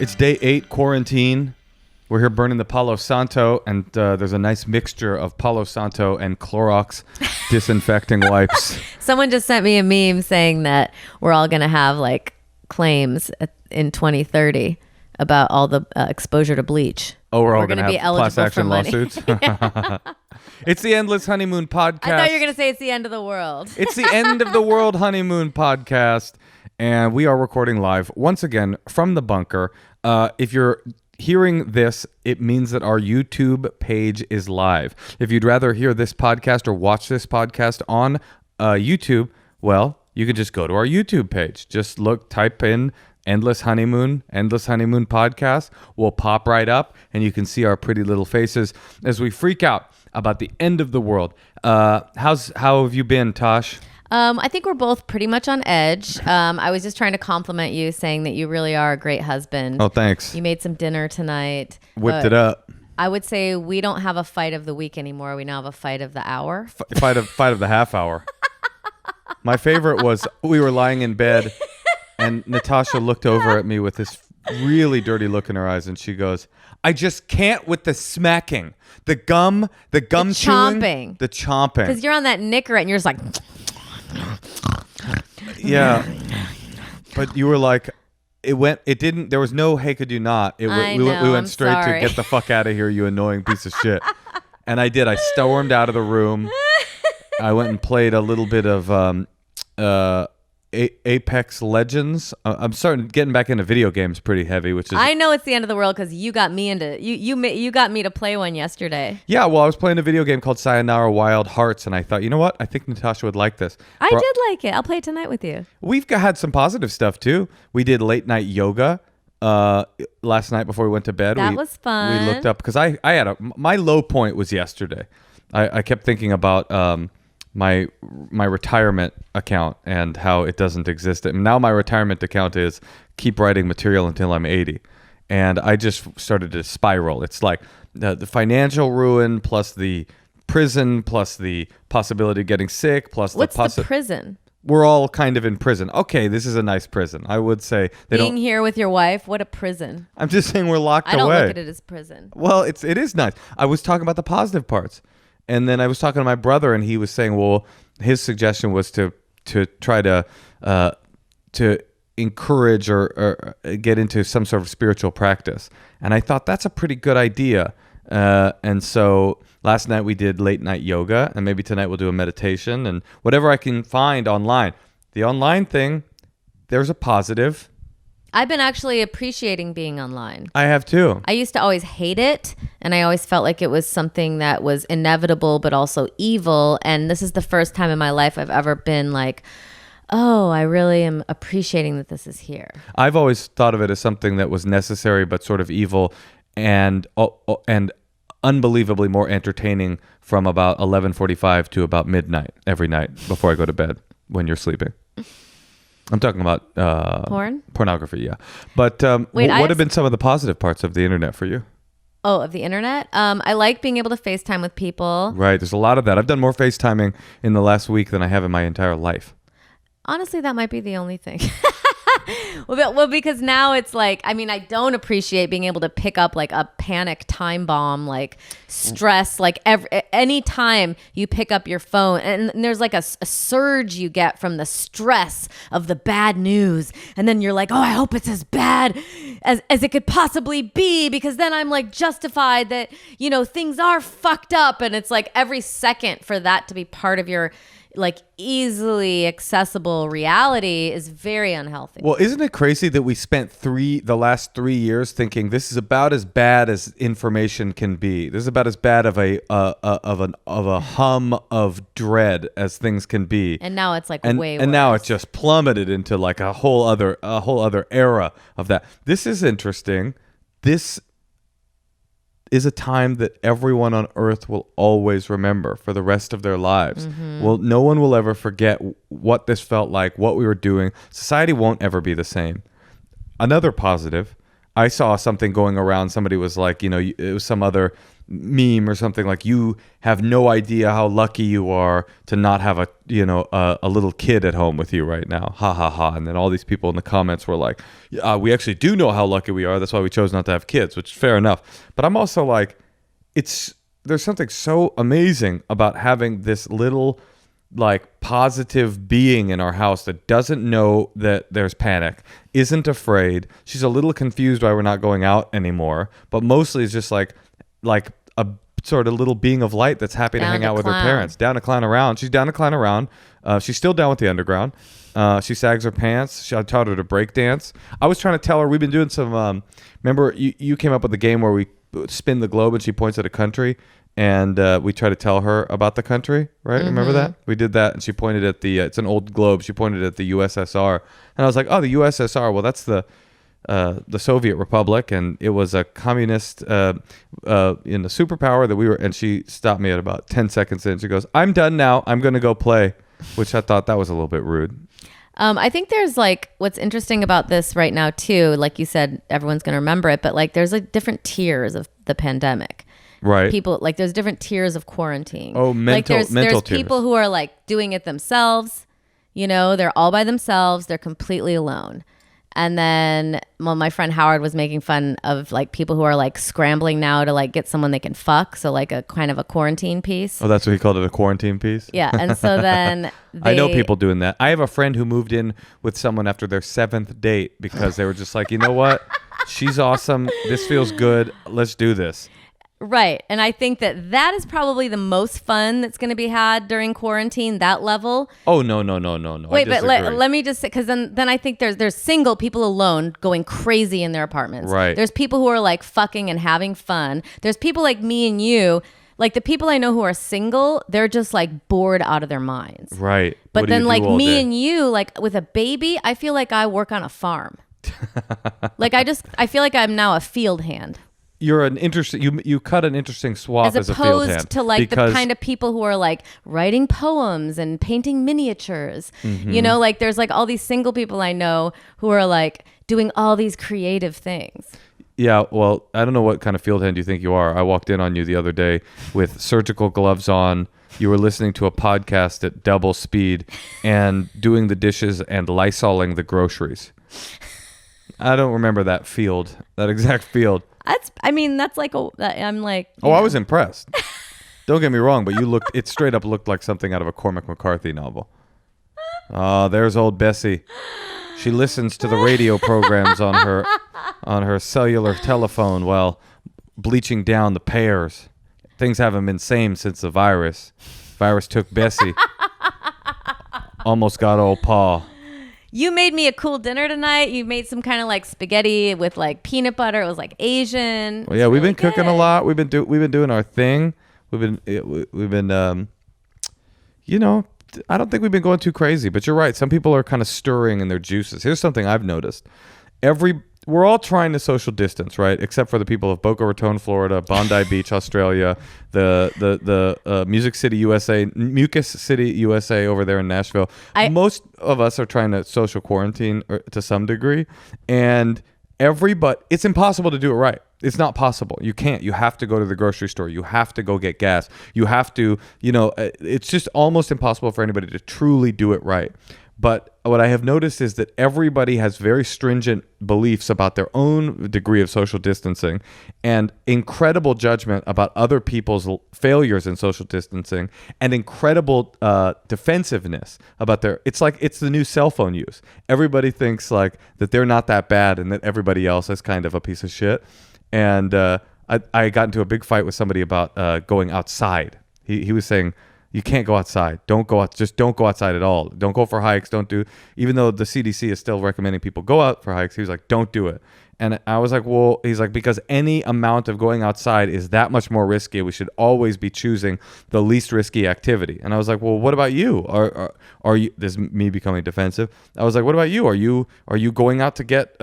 It's day 8 quarantine. We're here burning the Palo Santo, and there's a nice mixture of Palo Santo and Clorox disinfecting wipes. Someone just sent me a meme saying that we're all going to have like claims in 2030 about all the exposure to bleach. Oh, we're all going to have class action lawsuits? Yeah. It's the Endless Honeymoon Podcast. I thought you were going to say it's the end of the world. It's the End of the World Honeymoon Podcast, and we are recording live once again from the bunker. If you're hearing this, it means that our YouTube page is live. If you'd rather hear this podcast or watch this podcast on YouTube, well, you can just go to our YouTube page. Just type in Endless Honeymoon Podcast. We'll pop right up, and you can see our pretty little faces as we freak out about the end of the world. How have you been, Tosh? I think we're both pretty much on edge. I was just trying to compliment you, saying that you really are a great husband. Oh, thanks. You made some dinner tonight. Whipped it up. I would say we don't have a fight of the week anymore. We now have a fight of the hour. Fight of the half hour. My favorite was we were lying in bed, and Natasha looked over at me with this really dirty look in her eyes, and she goes, "I just can't with the smacking, the gum chewing, chomping, the chomping." Because you're on that Nicorette, and you're just like, yeah. But you were like, it didn't. There was no hey, could you not? We went straight to get the fuck out of here, you annoying piece of shit. And I did. I stormed out of the room. I went and played a little bit of Apex Legends. I'm getting back into video games pretty heavy, which is. I know it's the end of the world because you got me into you got me to play one yesterday. Yeah, well, I was playing a video game called Sayonara Wild Hearts, and I thought, you know what? I think Natasha would like this. I did like it. I'll play it tonight with you. We've had some positive stuff too. We did late night yoga last night before we went to bed. That was fun. We looked up because I had my low point was yesterday. I kept thinking about my retirement account and how it doesn't exist. And now my retirement account is keep writing material until I'm 80. And I just started to spiral. It's like the financial ruin plus the prison plus the possibility of getting sick plus What's the prison? We're all kind of in prison. Okay, this is a nice prison. I would say being here with your wife. What a prison! I'm just saying we're locked away. I don't look at it as prison. Well, it is nice. I was talking about the positive parts. And then I was talking to my brother, and he was saying, well, his suggestion was to try to encourage or get into some sort of spiritual practice. And I thought that's a pretty good idea. And so last night we did late night yoga, and maybe tonight we'll do a meditation and whatever I can find online. The online thing, there's a positive. I've been actually appreciating being online. I have too. I used to always hate it, and I always felt like it was something that was inevitable but also evil. And this is the first time in my life I've ever been like, oh, I really am appreciating that this is here. I've always thought of it as something that was necessary but sort of evil and unbelievably more entertaining from about 11:45 to about midnight every night before I go to bed when you're sleeping. I'm talking about pornography, yeah. But what have been some of the positive parts of the internet for you? Oh, of the internet? I like being able to FaceTime with people. Right, there's a lot of that. I've done more FaceTiming in the last week than I have in my entire life. Honestly, that might be the only thing. Well, because now it's like, I mean, I don't appreciate being able to pick up like a panic time bomb, like stress, like any time you pick up your phone and there's like a surge you get from the stress of the bad news. And then you're like, oh, I hope it's as bad as it could possibly be, because then I'm like justified that, you know, things are fucked up. And it's like every second for that to be part of your like easily accessible reality is very unhealthy. Well, isn't it crazy that we spent the last 3 years thinking this is about as bad as information can be? This is about as bad of a hum of dread as things can be. And now it's like way worse. And now it's just plummeted into like a whole other era of that. This is interesting. This is a time that everyone on earth will always remember for the rest of their lives. Mm-hmm. Well, no one will ever forget what this felt like, what we were doing. Society won't ever be the same. Another positive, I saw something going around. Somebody was like, it was some other meme or something like, you have no idea how lucky you are to not have a little kid at home with you right now. Ha ha ha. And then all these people in the comments were like, we actually do know how lucky we are. That's why we chose not to have kids, which is fair enough. But I'm also like, there's something so amazing about having this little like positive being in our house that doesn't know that there's panic, isn't afraid. She's a little confused why we're not going out anymore, but mostly it's just like a sort of little being of light that's happy to hang out with her parents. Down to clown around. She's down to clown around. She's still down with the underground. She sags her pants. I taught her to break dance. I was trying to tell her, we've been doing some, remember you came up with a game where we spin the globe and she points at a country, and we try to tell her about the country, right? Mm-hmm. Remember that? We did that, and she pointed at it's an old globe. She pointed at the USSR, and I was like, oh, the USSR. Well, that's the Soviet Republic, and it was a communist in the superpower that we were. And she stopped me at about 10 seconds in. She goes, "I'm done now. I'm going to go play," which I thought that was a little bit rude. I think there's like, what's interesting about this right now too, like you said, everyone's going to remember it, but like there's like different tiers of the pandemic. Right. People, like there's different tiers of quarantine. Oh, mental there's tiers. people who are like doing it themselves, they're all by themselves, they're completely alone. And then my friend Howard was making fun of like people who are like scrambling now to like get someone they can fuck. So like a kind of a quarantine piece. Oh, that's what he called it, a quarantine piece? Yeah. And so then I know people doing that. I have a friend who moved in with someone after their 7th date because they were just like, you know what? She's awesome. This feels good. Let's do this. Right. And I think that is probably the most fun that's going to be had during quarantine, that level. Oh, no. Wait, but let me just say, because then I think there's single people alone going crazy in their apartments. Right. There's people who are like fucking and having fun. There's people like me and you. Like the people I know who are single, they're just like bored out of their minds. Right. But then like me and you, like with a baby, I feel like I work on a farm. Like I feel like I'm now a field hand. You're an interesting, you cut an interesting swath as a field hand. As opposed to like the kind of people who are like writing poems and painting miniatures. Mm-hmm. Like there's like all these single people I know who are like doing all these creative things. Yeah, well, I don't know what kind of field hand you think you are. I walked in on you the other day with surgical gloves on. You were listening to a podcast at double speed and doing the dishes and Lysoling the groceries. I don't remember that exact field. That's like I'm like. Oh, I was impressed. Don't get me wrong, but it straight up looked like something out of a Cormac McCarthy novel. Oh, there's old Bessie. She listens to the radio programs on her cellular telephone while bleaching down the pears. Things haven't been same since the virus. Virus took Bessie. Almost got old Pa. You made me a cool dinner tonight. You made some kind of like spaghetti with like peanut butter. It was like Asian. Well, yeah, we've been cooking a lot. We've been doing our thing. We've been I don't think we've been going too crazy, but you're right. Some people are kind of stirring in their juices. Here's something I've noticed. We're all trying to social distance, right? Except for the people of Boca Raton, Florida, Bondi Beach, Australia, the Mucus City, USA over there in Nashville. Most of us are trying to social quarantine to some degree, and it's impossible to do it right. It's not possible. You can't. You have to go to the grocery store. You have to go get gas. You have to, it's just almost impossible for anybody to truly do it right. But what I have noticed is that everybody has very stringent beliefs about their own degree of social distancing and incredible judgment about other people's failures in social distancing and incredible defensiveness about it's the new cell phone use. Everybody thinks like that they're not that bad and that everybody else is kind of a piece of shit. And I got into a big fight with somebody about going outside. He was saying, you can't go outside. Just don't go outside at all. Don't go for hikes. Even though the CDC is still recommending people go out for hikes, he was like, don't do it. And I was like, well, he's like, because any amount of going outside is that much more risky. We should always be choosing the least risky activity. And I was like, well, what about you? Are you, this is me becoming defensive. I was like, what about you? Are you going out to get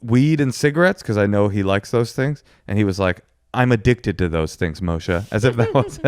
weed and cigarettes? Because I know he likes those things. And he was like, I'm addicted to those things, Moshe. As if that was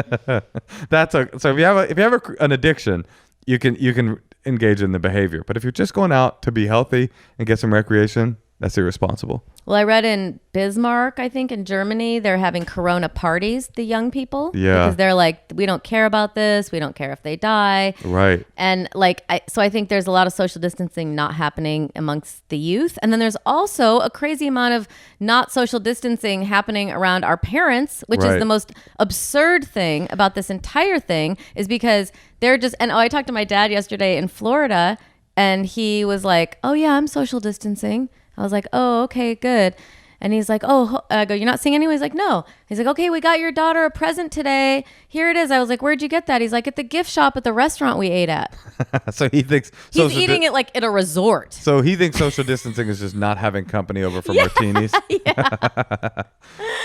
so. If you have an addiction, you can engage in the behavior. But if you're just going out to be healthy and get some recreation, That's irresponsible. Well, I read in Bismarck, I think in Germany, they're having Corona parties, the young people. Yeah. Because they're like, we don't care about this. We don't care if they die. Right. And like, so I think there's a lot of social distancing not happening amongst the youth. And then there's also a crazy amount of not social distancing happening around our parents, which is the most absurd thing about this entire thing is because they're just, and I talked to my dad yesterday in Florida and he was like, oh yeah, I'm social distancing. I was like, oh, okay, good. And he's like, oh, I go, you're not seeing anyone? He's like, no. He's like, okay, we got your daughter a present today. Here it is. I was like, where'd you get that? He's like, at the gift shop at the restaurant we ate at. So he thinks he's eating it like at a resort. So he thinks social distancing is just not having company over for martinis. Yeah.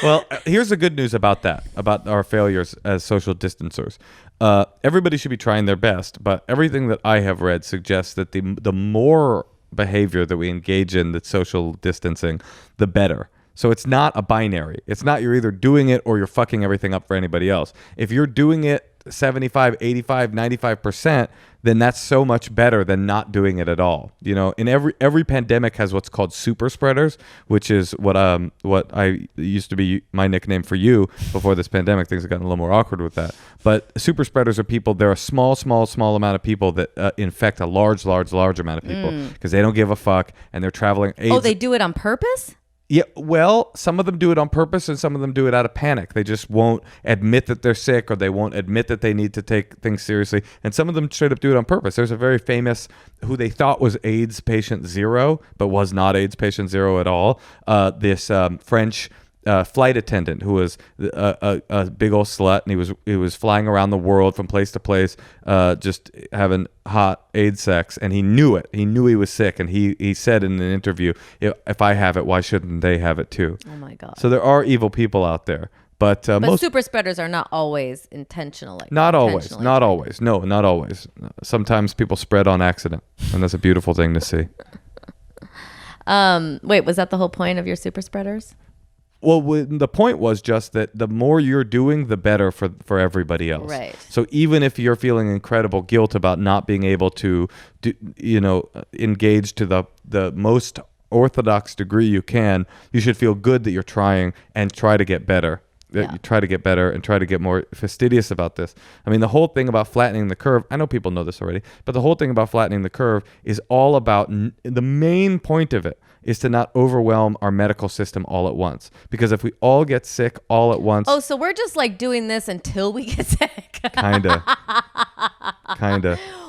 Well, here's the good news about that, about our failures as social distancers. Everybody should be trying their best, but everything that I have read suggests that the more behavior that we engage in that's social distancing, the better. So it's not a binary. It's not you're either doing it or you're fucking everything up for anybody else. If you're doing it 75, 85, 95%, then that's so much better than not doing it at all. You know, in every pandemic has what's called super spreaders, which is what I used to be my nickname for you before this pandemic. Things have gotten a little more awkward with that. But super spreaders are people, they're a small amount of people that infect a large amount of people because they don't give a fuck and they're traveling. Oh, they do it on purpose? Yeah, well, some of them do it on purpose and some of them do it out of panic. They just won't admit that they're sick or they won't admit that they need to take things seriously. And some of them straight up do it on purpose. There's a very famous, who they thought was AIDS patient zero, but was not AIDS patient zero at all. This French flight attendant who was a big old slut, and he was flying around the world from place to place, just having hot AIDS sex, and he knew it. He knew he was sick, and he said in an interview, "If I have it, why shouldn't they have it too?" Oh my god! So there are evil people out there, but most super spreaders are not always intentional. Not always. No, not always. Sometimes people spread on accident, and that's a beautiful thing to see. Wait, was that the whole point of your super spreaders? Well, the point was just that the more you're doing, the better for everybody else. Right. So even if you're feeling incredible guilt about not being able to, engage to the most orthodox degree you can, you should feel good that you're trying and try to get better. You try to get better and try to get more fastidious about this. I mean, the whole thing about flattening the curve, I know people know this already, but the whole thing about flattening the curve is all about, the main point of it is to not overwhelm our medical system all at once. Because if we all get sick all at once... Oh, so we're just like doing this until we get sick. Kinda.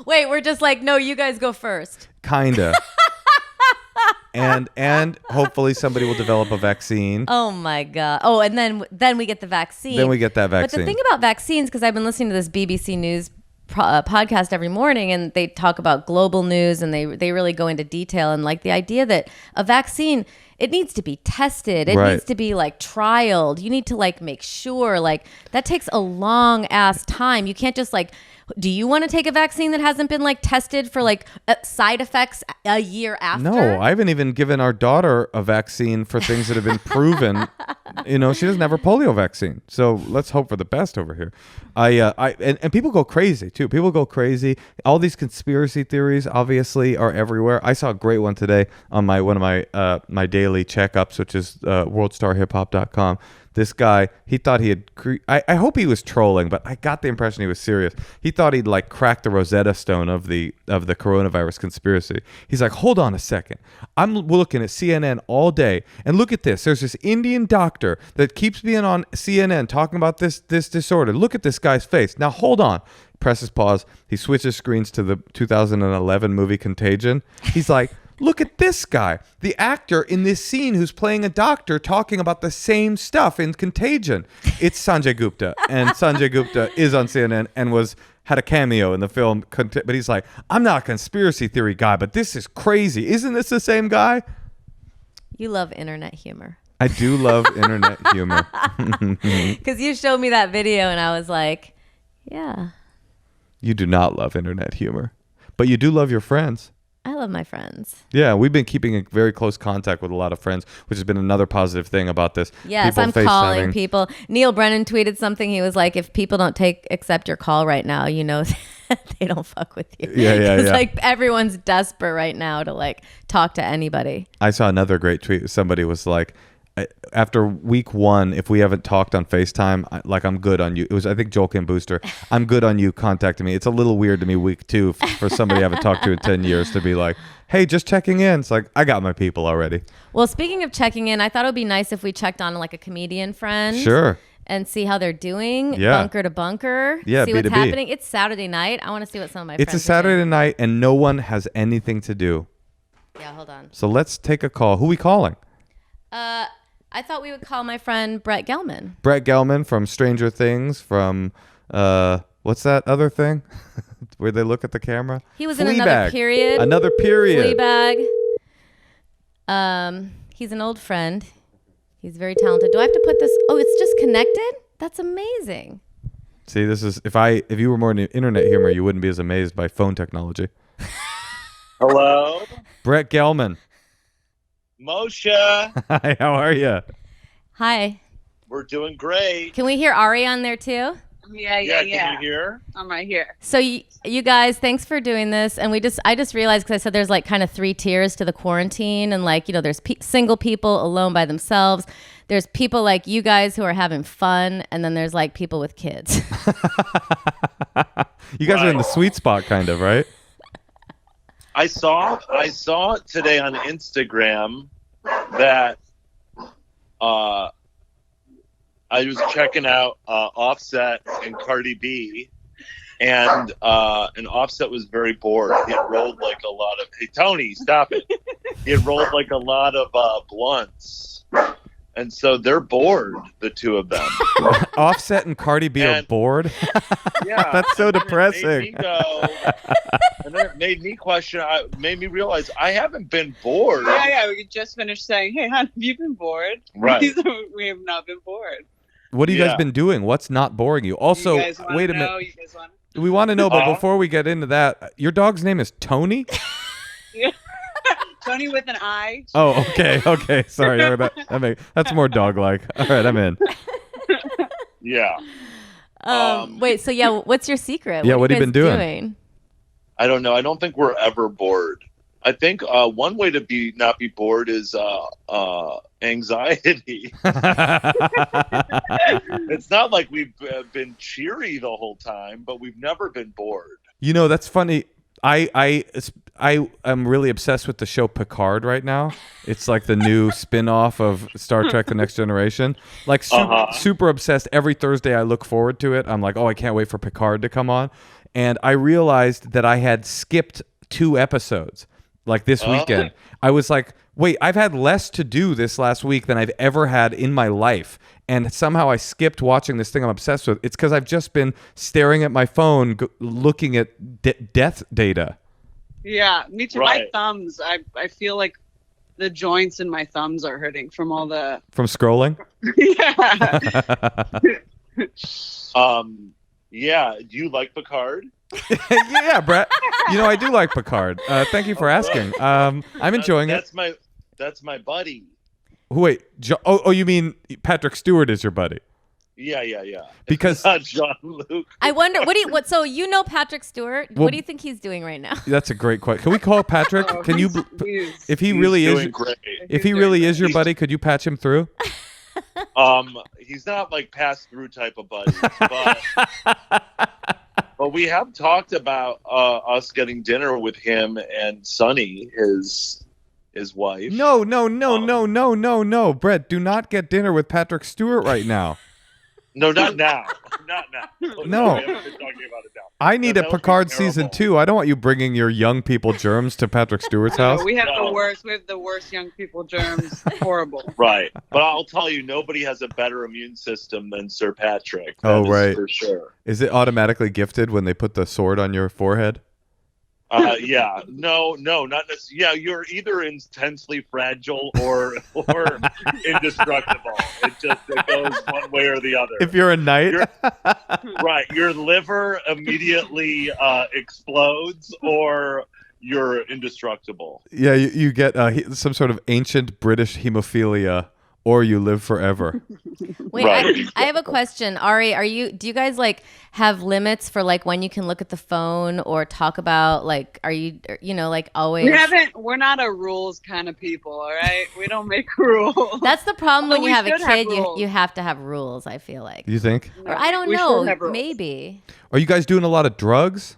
Wait, we're just like, no, you guys go first. Kinda. And hopefully somebody will develop a vaccine. Oh my God. Oh, and then we get the vaccine. Then we get that vaccine. But the thing about vaccines, because I've been listening to this BBC News podcast every morning, and they talk about global news, and they really go into detail, and like the idea that a vaccine, it needs to be tested, it needs to be like trialed, you need to like make sure, like that takes a long ass time. You can't just like, do you want to take a vaccine that hasn't been like tested for like side effects a year after? No, I haven't even given our daughter a vaccine for things that have been proven. She doesn't have her polio vaccine. So let's hope for the best over here. And people go crazy too. People go crazy. All these conspiracy theories obviously are everywhere. I saw a great one today on one of my daily checkups, which is worldstarhiphop.com. This guy, he thought he had... I hope he was trolling, but I got the impression he was serious. He thought he'd like cracked the Rosetta Stone of the coronavirus conspiracy. He's like, hold on a second. I'm looking at CNN all day, and look at this. There's this Indian doctor that keeps being on CNN talking about this disorder. Look at this guy's face. Now hold on. Presses pause. He switches screens to the 2011 movie Contagion. He's like... Look at this guy, the actor in this scene who's playing a doctor talking about the same stuff in Contagion. It's Sanjay Gupta, and Sanjay Gupta is on CNN and had a cameo in the film. But he's like, I'm not a conspiracy theory guy, but this is crazy. Isn't this the same guy? You love internet humor. I do love internet humor. Because you showed me that video and I was like, yeah. You do not love internet humor, but you do love your friends. I love my friends. Yeah, we've been keeping in very close contact with a lot of friends, which has been another positive thing about this. Yes, I'm calling people. Neil Brennan tweeted something. He was like, if people don't accept your call right now, they don't fuck with you. Yeah. Like everyone's desperate right now to like talk to anybody. I saw another great tweet. Somebody was like, after week 1, if we haven't talked on FaceTime, I'm good on you. It was, I think, Joel Kim Booster. I'm good on you contacting me. It's a little weird to me week 2 for somebody I haven't talked to in 10 years to be like, hey, just checking in. It's like, I got my people already. Well, speaking of checking in, I thought it would be nice if we checked on like a comedian friend. Sure. And see how they're doing. Yeah. Bunker to bunker. Yeah, see what's B2B. happening. It's Saturday night. I want to see what some of my friends It's a Saturday are doing. night and no one has anything to do. Yeah, hold on. So let's take a call. Who we calling? I thought we would call my friend Brett Gelman. Brett Gelman from Stranger Things, from what's that other thing where they look at the camera? He was in another period. Another period. Fleabag. He's an old friend. He's very talented. Do I have to put this? Oh, it's just connected? That's amazing. See, this is if you were more an internet humor, you wouldn't be as amazed by phone technology. Hello, Brett Gelman. Moshe. Hi, how are you? Hi. We're doing great. Can we hear Ari on there too? Yeah. Can you hear? I'm right here. So you guys, thanks for doing this. And I just realized, because I said there's like kind of 3 tiers to the quarantine, and like, you know, there's single people alone by themselves. There's people like you guys who are having fun, and then there's like people with kids. You guys are in the sweet spot, kind of, right? I saw today on Instagram that I was checking out Offset and Cardi B, and Offset was very bored. He had rolled like a lot of, hey Tony, stop it. He had rolled like a lot of blunts, and so they're bored, the two of them. Offset and Cardi B are bored. Yeah, that's so depressing. And then it made me question. Made me realize I haven't been bored. Yeah. We just finished saying, "Hey, hon, have you been bored?" Right. We have not been bored. What have you guys been doing? What's not boring you? Also, wait a minute. We want to know, but before we get into that, your dog's name is Tony? Yeah. Tony with an I. Oh, okay. Sorry. That's more dog-like. All right, I'm in. Yeah. Wait, so yeah, what's your secret? Yeah, what have you guys been doing? I don't know. I don't think we're ever bored. I think one way to not be bored is anxiety. It's not like we've been cheery the whole time, but we've never been bored. You know, that's funny. I am really obsessed with the show Picard right now. It's like the new spin-off of Star Trek: The Next Generation. Like super obsessed. Every Thursday I look forward to it. I'm like, oh, I can't wait for Picard to come on. And I realized that I had skipped 2 episodes like this weekend. I was like, wait, I've had less to do this last week than I've ever had in my life. And somehow I skipped watching this thing I'm obsessed with. It's because I've just been staring at my phone, looking at death data. Yeah, me too. Right. My thumbs. I feel like the joints in my thumbs are hurting from all the. From scrolling? Yeah. Yeah. Do you like Picard? Yeah, Brett. You know, I do like Picard. Thank you for asking. I'm enjoying it. That's my buddy. Wait, you mean Patrick Stewart is your buddy? Yeah. Because Jean-Luc. I wonder so you know Patrick Stewart? Well, what do you think he's doing right now? That's a great question. Can we call Patrick? Can you, if he He's really doing is, great. if he really is your buddy, could you patch him through? He's not like pass through type of buddy, but we have talked about us getting dinner with him and Sunny, his wife. No, Brett, do not get dinner with Patrick Stewart right now. No, not now. Not now. No. We haven't been talking about it now. I need a That would be Picard terrible. season 2. I don't want you bringing your young people germs to Patrick Stewart's house. We have No. the worst. We have the worst young people germs. Horrible. Right. But I'll tell you, nobody has a better immune system than Sir Patrick. That Oh, is right. for sure. Is it automatically gifted when they put the sword on your forehead? Yeah. No, not necessarily. Yeah, you're either intensely fragile or indestructible. It goes one way or the other. If you're a knight? Right. Your liver immediately explodes or you're indestructible. Yeah, you get some sort of ancient British hemophilia, or you live forever. Wait, Right. I have a question. Ari, do you guys like have limits for like when you can look at the phone or talk about like, are you, like always? We're not a rules kind of people, all right? We don't make rules. That's the problem when Although you have a we should have kid, rules. you have to have rules, I feel like. You think? Or I don't We know, should have rules. maybe. Are you guys doing a lot of drugs?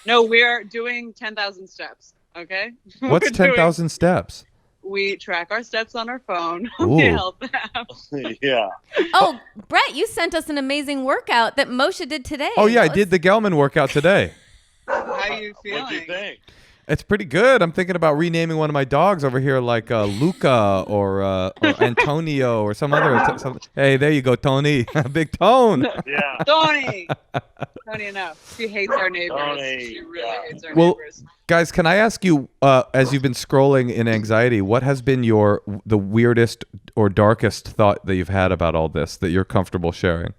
No, we're doing 10,000 steps, okay? What's We're doing- 10,000 steps? We track our steps on our phone. Ooh. We help them. Yeah. Oh, Brett, you sent us an amazing workout that Moshe did today. Oh, yeah, I did the Gelman workout today. How you feeling? What do you think? It's pretty good. I'm thinking about renaming one of my dogs over here like Luca or Antonio or some other. Hey, there you go, Tony. Big Tone. Yeah. Tony! Tony enough. She hates our neighbors. Tony, She really yeah. hates our Well, neighbors. guys, can I ask you, as you've been scrolling in anxiety, what has been the weirdest or darkest thought that you've had about all this that you're comfortable sharing?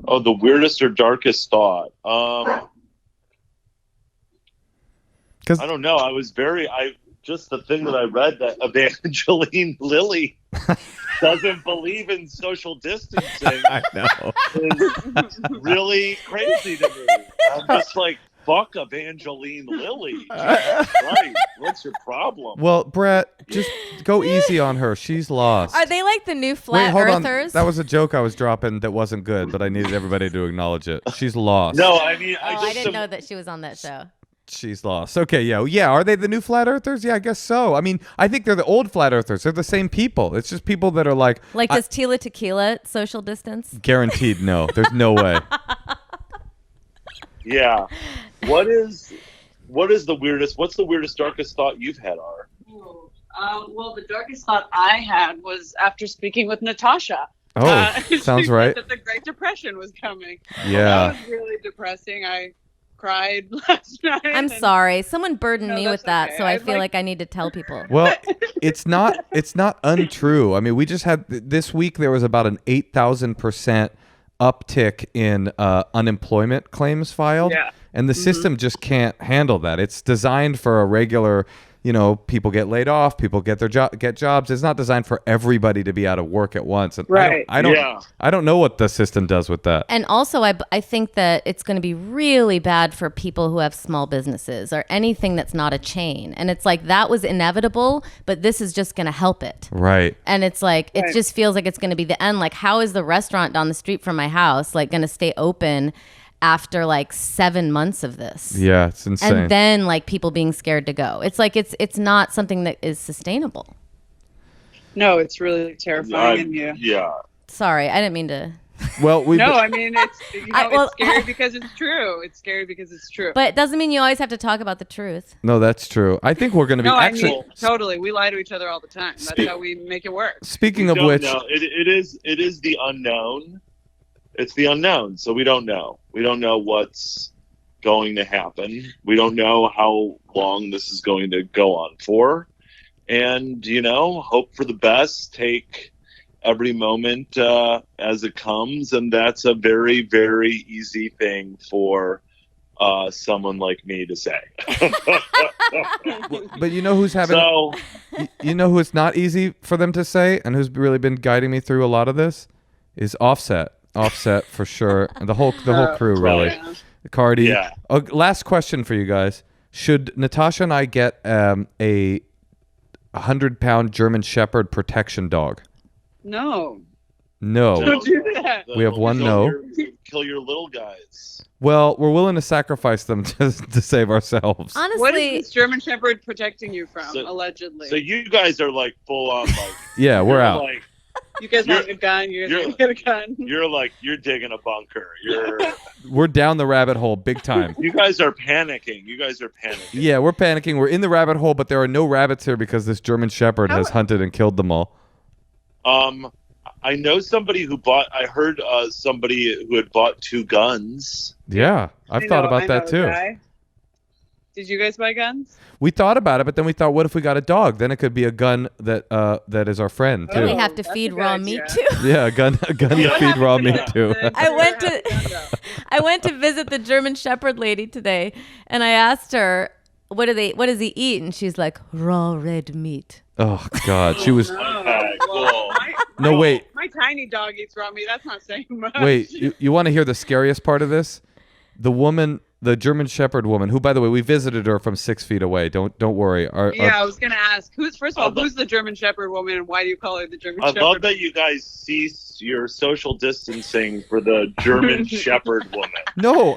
Oh, the weirdest or darkest thought. Because I don't know. Just the thing that I read that Evangeline Lilly doesn't believe in social distancing I know. is really crazy to me. I'm just like, fuck Evangeline Lilly. Right. What's your problem? Well, Brett, just go easy on her. She's lost. Are they like the new Wait, flat hold on. earthers? That was a joke I was dropping that wasn't good, but I needed everybody to acknowledge it. She's lost. No, I mean, Oh, I didn't know that she was on that show. She's lost. Okay, yeah. Are they the new flat earthers? Yeah, I guess so. I mean, I think they're the old flat earthers. They're the same people. It's just people that are like, Like, does Tila Tequila social distance? guaranteed no. There's no way. Yeah. What's the weirdest, darkest thought you've had, Ar? Well, the darkest thought I had was after speaking with Natasha. Oh, She sounds said right. that the Great Depression was coming. Yeah. That was really depressing. I cried last night. I'm and- sorry. Someone burdened No, me that's with that, okay. so I I'd feel like- like I need to tell people. Well, it's not untrue. I mean, we just had this week there was about an 8,000% uptick in unemployment claims filed. Yeah. And the system just can't handle that. It's designed for a regular, people get laid off, people get get jobs. It's not designed for everybody to be out of work at once. And Right. I don't Yeah. I don't know what the system does with that. And also, I think that it's going to be really bad for people who have small businesses or anything that's not a chain. And it's like that was inevitable, but this is just going to help it. Right. And it's like, it Right. just feels like it's going to be the end. Like, how is the restaurant down the street from my house like going to stay open after like 7 months of this? Yeah, it's insane. And then like people being scared to go. It's like it's not something that is sustainable. No, it's really terrifying. And you. Yeah. Sorry, I didn't mean to. well, we No, I mean it's well, it's scary because it's true. It's scary because it's true. But it doesn't mean you always have to talk about the truth. No, that's true. I think we're going to be no, actually I mean totally. We lie to each other all the time. That's Speak- how we make it work. speaking We of don't which, know. It is the unknown. It's the unknown. So we don't know. We don't know what's going to happen. We don't know how long this is going to go on for. And, hope for the best, take every moment as it comes. And that's a very, very easy thing for someone like me to say. but you know who's having So, you know who it's not easy for them to say and who's really been guiding me through a lot of this is Offset for sure, and the whole crew really. Yeah. Cardi. Yeah. Last question for you guys: should Natasha and I get a 100-pound German Shepherd protection dog? No. No. Don't do that. We have one no. Kill your little guys. Well, we're willing to sacrifice them to save ourselves. Honestly, What is this German Shepherd protecting you from, So- allegedly? So you guys are like full on like Yeah, we're you're out. Like, you guys you're- have a gun. You guys you're- have a gun. you're digging a bunker. We're down the rabbit hole big time. You guys are panicking. Yeah, we're panicking. We're in the rabbit hole, but there are no rabbits here because this German Shepherd has hunted and killed them all. I know somebody who bought. I heard somebody who had bought 2 guns. Yeah, I've thought about that too. Did you guys buy guns? We thought about it, but then we thought, what if we got a dog? Then it could be a gun that is our friend then we too. Oh, have to that's feed a good raw idea. meat too. Yeah, a gun to feed raw meat too. I went to visit the German Shepherd lady today, and I asked her, what does he eat? And she's like, raw red meat. Oh God, she was. Okay, cool. No, wait. My tiny dog eats raw meat. That's not saying much. Wait, you want to hear the scariest part of this? The woman, the German Shepherd woman, who, by the way, we visited her from 6 feet away. Don't worry. I was gonna ask who's the German Shepherd woman, and why do you call her the German Shepherd? I love that you guys cease your social distancing for the German Shepherd woman. No,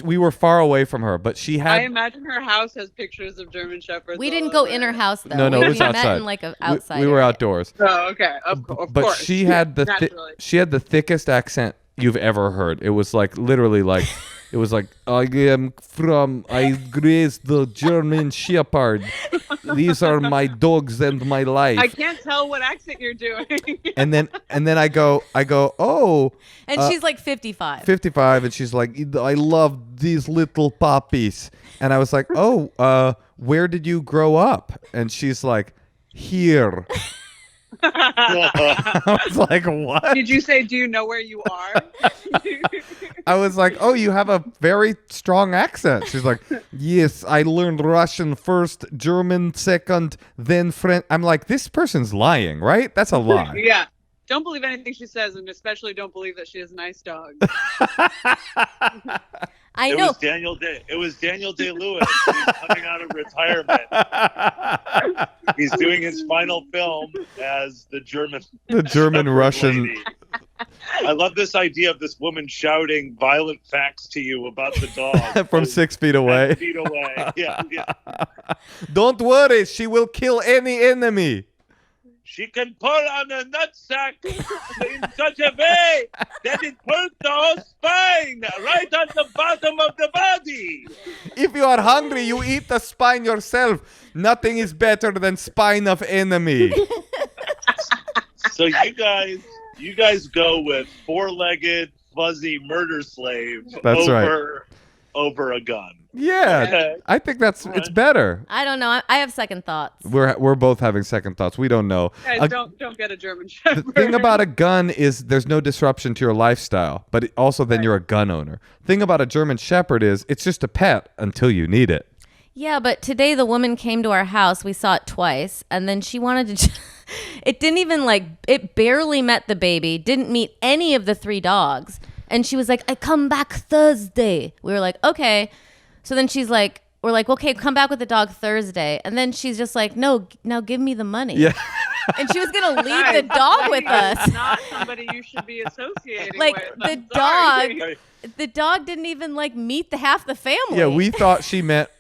we were far away from her, but she had. I imagine her house has pictures of German Shepherds. We didn't go in her house though. No, it was we outside. met in like a outside. We were area. outdoors. Oh, okay. Of But course. she had the she had the thickest accent you've ever heard. It was like literally like. It was like, I raised the German Shepherd. These are my dogs and my life. I can't tell what accent you're doing. and then I go, oh. And she's like 55. 55, and she's like, I love these little puppies. And I was like, oh, where did you grow up? And she's like, here. I was like, what? Did you say, do you know where you are? I was like, oh, you have a very strong accent. She's like, yes, I learned Russian first, German second, then French. I'm like, this person's lying, right? That's a lie. Yeah. Don't believe anything she says, and especially don't believe that she has nice dogs. I know. It was Daniel Day-Lewis. He's coming out of retirement. He's doing his final film as the German Russian. Lady. I love this idea of this woman shouting violent facts to you about the dog from 6 feet away. 10 feet away. Yeah. Don't worry, she will kill any enemy. She can pull on a nutsack in such a way that it pulls the whole spine right on the bottom of the body. If you are hungry, you eat the spine yourself. Nothing is better than spine of enemy. So you guys go with four-legged, fuzzy murder slave over a gun. Yeah, Okay. I think it's better. I don't know. I have second thoughts. We're both having second thoughts. We don't know. Guys, don't get a German Shepherd. The thing about a gun is there's no disruption to your lifestyle, but also then you're a gun owner. Thing about a German Shepherd is it's just a pet until you need it. Yeah, but today the woman came to our house. We saw it twice, and then she wanted to. It didn't even it barely met the baby. Didn't meet any of the 3 dogs, and she was like, "I come back Thursday." We were like, "Okay." So then we're like, okay, come back with the dog Thursday. And then she's just like, no, now give me the money. Yeah. And she was going to leave the dog with us. Not somebody you should be associating Like with. the dog didn't even meet half the family. Yeah, we thought she meant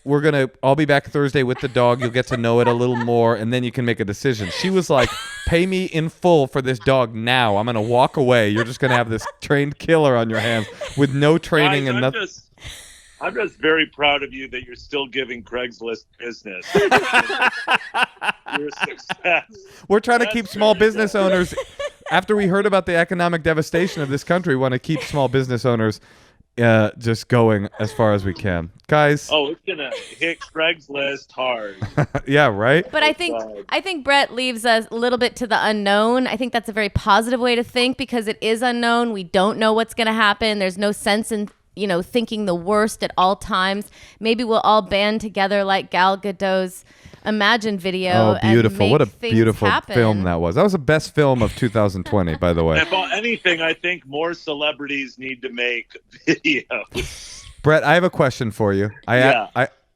I'll be back Thursday with the dog. You'll get to know it a little more, and then you can make a decision. She was like, pay me in full for this dog now. I'm going to walk away. You're just going to have this trained killer on your hands with no training and nothing. I'm just very proud of you that you're still giving Craigslist business. You're a success. We're trying to keep small business owners. After we heard about the economic devastation of this country, we want to keep small business owners just going as far as we can. Guys. Oh, it's going to hit Craigslist hard. Yeah, right? But I think Brett leaves us a little bit to the unknown. I think that's a very positive way to think because it is unknown. We don't know what's going to happen. There's no sense in thinking the worst at all times. Maybe we'll all band together like Gal Gadot's Imagine video. Oh, beautiful. And what a things beautiful happen. film that was. That was the best film of 2020, by the way. If anything, I think more celebrities need to make videos. Brett, I have a question for you.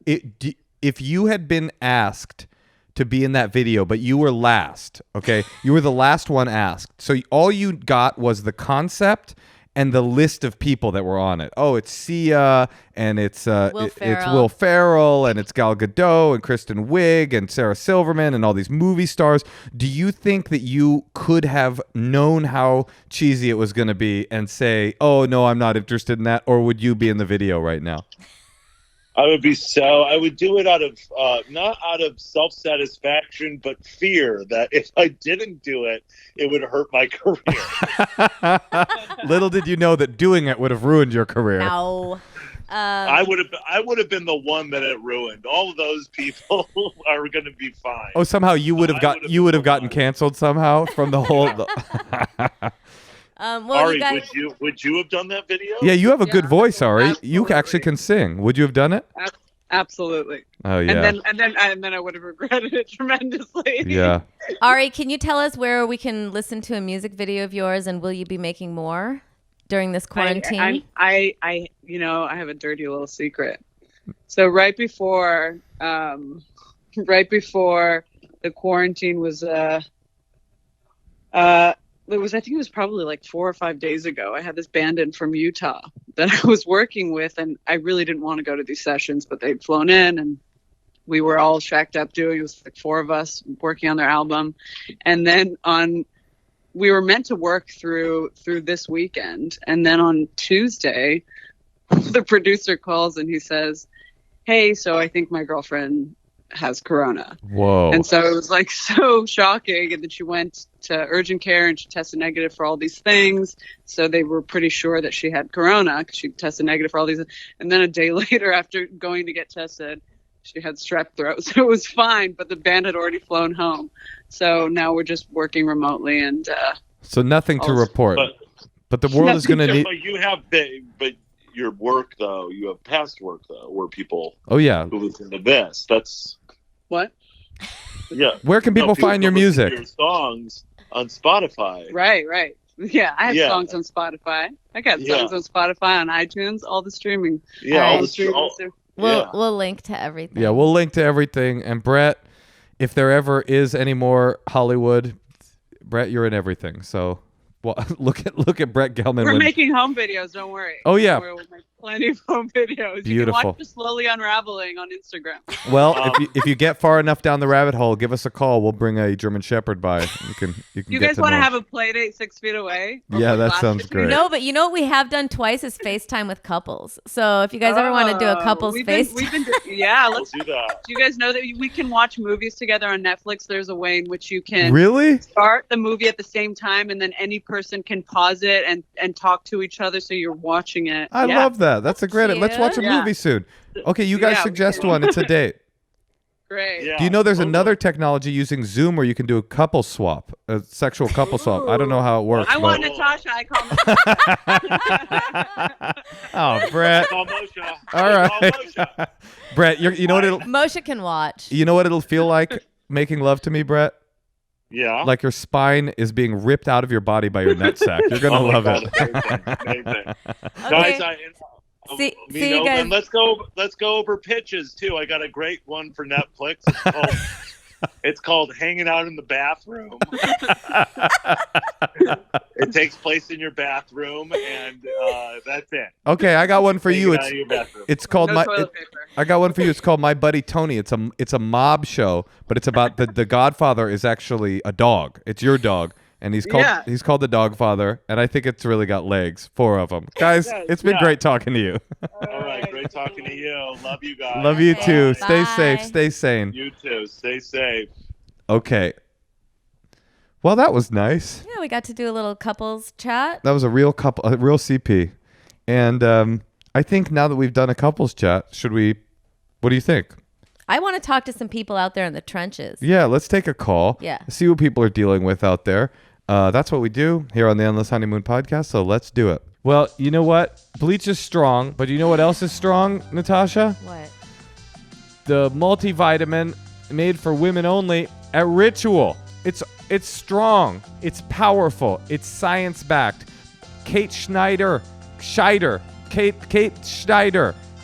If you had been asked to be in that video, but you were last, okay? You were the last one asked. So all you got was the concept and the list of people that were on it. Oh, it's Sia, and it's Will Ferrell, and it's Gal Gadot, and Kristen Wiig, and Sarah Silverman, and all these movie stars. Do you think that you could have known how cheesy it was going to be and say, oh, no, I'm not interested in that, or would you be in the video right now? I would do it out of, not out of self-satisfaction, but fear that if I didn't do it, it would hurt my career. Little did you know that doing it would have ruined your career. No. I would have been the one that it ruined. All of those people are going to be fine. Oh, somehow you would have gotten canceled somehow from the whole. Ari, would you have done that video? Yeah, you have a good voice, Ari. Absolutely. You actually can sing. Would you have done it? Absolutely. Oh yeah. And then I would have regretted it tremendously. Yeah. Ari, can you tell us where we can listen to a music video of yours, and will you be making more during this quarantine? I have a dirty little secret. So right before the quarantine was I think it was probably like 4 or 5 days ago. I had this band in from Utah that I was working with, and I really didn't want to go to these sessions, but they'd flown in, and we were all shacked up doing. It was like 4 of us working on their album, and then we were meant to work through this weekend, and then on Tuesday, the producer calls and he says, "Hey, so I think my girlfriend has corona." Whoa. And so it was like so shocking. And then she went to urgent care and she tested negative for all these things. So they were pretty sure that she had corona because she tested negative for all these. And then a day later, after going to get tested, she had strep throat. So it was fine, but the band had already flown home. So now we're just working remotely and so nothing to report. But the world is going to need. But you have but your work though. You have past work though, where people. Oh yeah. Who listen to this? That's. What? Yeah. Where can people find your music? Your songs on Spotify. Right. Yeah, I have songs on Spotify. I got songs on Spotify, on iTunes, all the streaming. Yeah, all the streaming. We'll link to everything. Yeah, we'll link to everything. And Brett, if there ever is any more Hollywood, Brett, you're in everything. So, well, look at Brett Gelman. We're making home videos. Don't worry. Oh yeah. We'll make plenty of home videos. Beautiful. You can watch the slowly unraveling on Instagram. Well, if you get far enough down the rabbit hole, give us a call. We'll bring a German Shepherd by. You can. You guys want to have a play date 6 feet away? Yeah, that sounds great. No, but you know what we have done twice is FaceTime with couples. So if you guys ever want to do a couples FaceTime. Let's do that. Do you guys know that we can watch movies together on Netflix? There's a way in which you can really start the movie at the same time, and then any person can pause it and talk to each other, so you're watching it. I love that. That's a great. Cute. Let's watch a movie soon. Okay, you guys suggest one. It's a date. Great. Yeah. Do you know there's another technology using Zoom where you can do a couple swap, a sexual couple swap? I don't know how it works. I want Natasha. I call Natasha. Oh, Brett. Call Moshe. All right. Call Moshe. Brett, you know what Moshe can watch. You know what it'll feel like making love to me, Brett? Yeah. Like your spine is being ripped out of your body by your nutsack. You're gonna love it. Amazing. Okay. Guys, See you guys. And let's go over pitches too. I got a great one for Netflix. It's called Hanging Out in the Bathroom. It takes place in your bathroom, and that's it. Okay, I got one for you. Out of your bathroom. It's called No toilet paper. I got one for you. It's called My Buddy Tony. It's a mob show, but it's about the Godfather is actually a dog. It's your dog. And he's called the Dogfather, and I think it's really got legs, 4 of them. Guys, it's been great talking to you. All right, great talking to you. Love you guys. Love you too. Bye. Stay safe. Stay sane. You too. Stay safe. Okay. Well, that was nice. Yeah, we got to do a little couples chat. That was a real couple, a real CP. And I think now that we've done a couples chat, what do you think? I want to talk to some people out there in the trenches. Yeah, let's take a call. Yeah. See what people are dealing with out there. That's what we do here on the Endless Honeymoon podcast, so let's do it. Well, you know what? Bleach is strong, but you know what else is strong, Natasha? What? The multivitamin made for women only at Ritual. It's strong. It's powerful. It's science-backed. Kate Schneider,